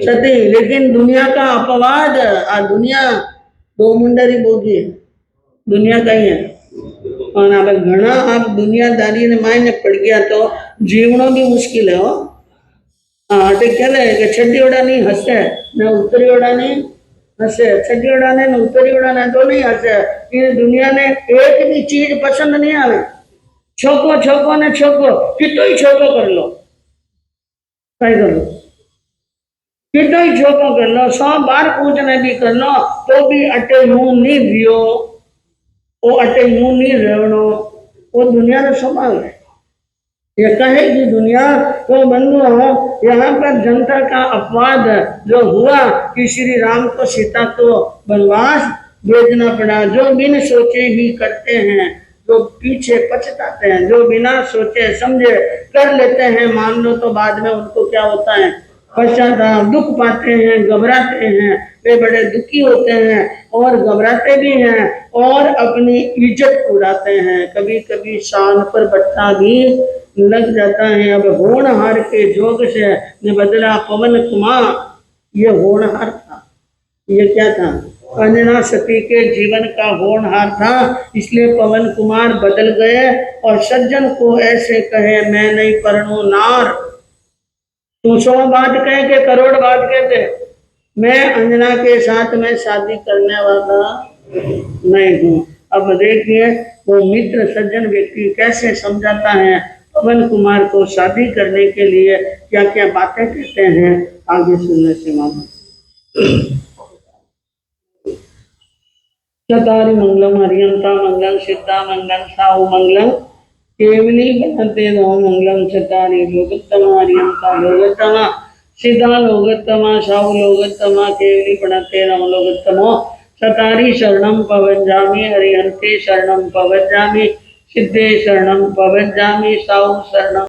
सती। लेकिन दुनिया का अपवाद, दुनिया दो मुंडरी बोगी है, दुनिया का ही है। और अब घना आप दुनियादारी ने मायने पड़ गया तो जीवनो भी मुश्किल है। हो तो कह रहे कि छठी ओढ़ा नहीं हंसे न उत्तरी ओढ़ा नहीं हंसे, छठी ओढ़ा ने न उत्तरी ओढ़ा ने तो नहीं हंसे। ये दुनिया ने एक भी चीज पसंद नहीं आवे, छोको छोको ने छोको, कितो ही छोको कर लो, क्या करो, कितना ही छोटो कर लो, 100 बार पूजने भी कर लो तो भी अटे मुंह नहीं दियो, वो अटे मुंह नहीं रहनो, वो दुनिया का स्वभाव है। ये कहेगी दुनिया तो बंधु हो, यहाँ पर जनता का अपवाद जो हुआ कि श्री राम को सीता को वनवास भेजना पड़ा, जो बिन सोचे ही करते हैं, जो पीछे पछताते हैं, जो बिना सोचे समझे कर लेते हैं, मान लो तो बाद में उनको क्या होता है, पश्चाताप, दुख पाते हैं, घबराते हैं, वे बड़े दुखी होते हैं और घबराते भी हैं और अपनी इज्जत उड़ाते हैं, कभी कभी शान पर बट्टा भी लग जाता है। अब होनहार के जोग से ने बदला पवन कुमार, ये होनहार था, ये क्या था, अंजना सती के जीवन का होनहार था, इसलिए पवन कुमार बदल गए और सज्जन को ऐसे कहे मैं नहीं परणू नार, तू 100 बात कहे के करोड़ बात कहते, मैं अंजना के साथ में शादी करने वाला नहीं हूँ। अब देखिए वो मित्र सज्जन व्यक्ति कैसे समझाता है पवन कुमार को शादी करने के लिए, क्या क्या बातें कहते हैं, आगे सुनने से मामा। चतारि मंगलम हरियंता मंगलम सिद्धा मंगलम साहु मंगलम केवली बनते दो मंगलम चतारि लोकोत्तमा हरियंता लोकोत्तमा सिद्धा लोकोत्तमा साहु लोकोत्तमा केवली बनते नम लोकोत्तमो चतारि शरणम पवज्जामि हरियंते शरणम पवज्जामि सिद्धे शरणम पवज्जामि साहु शरणम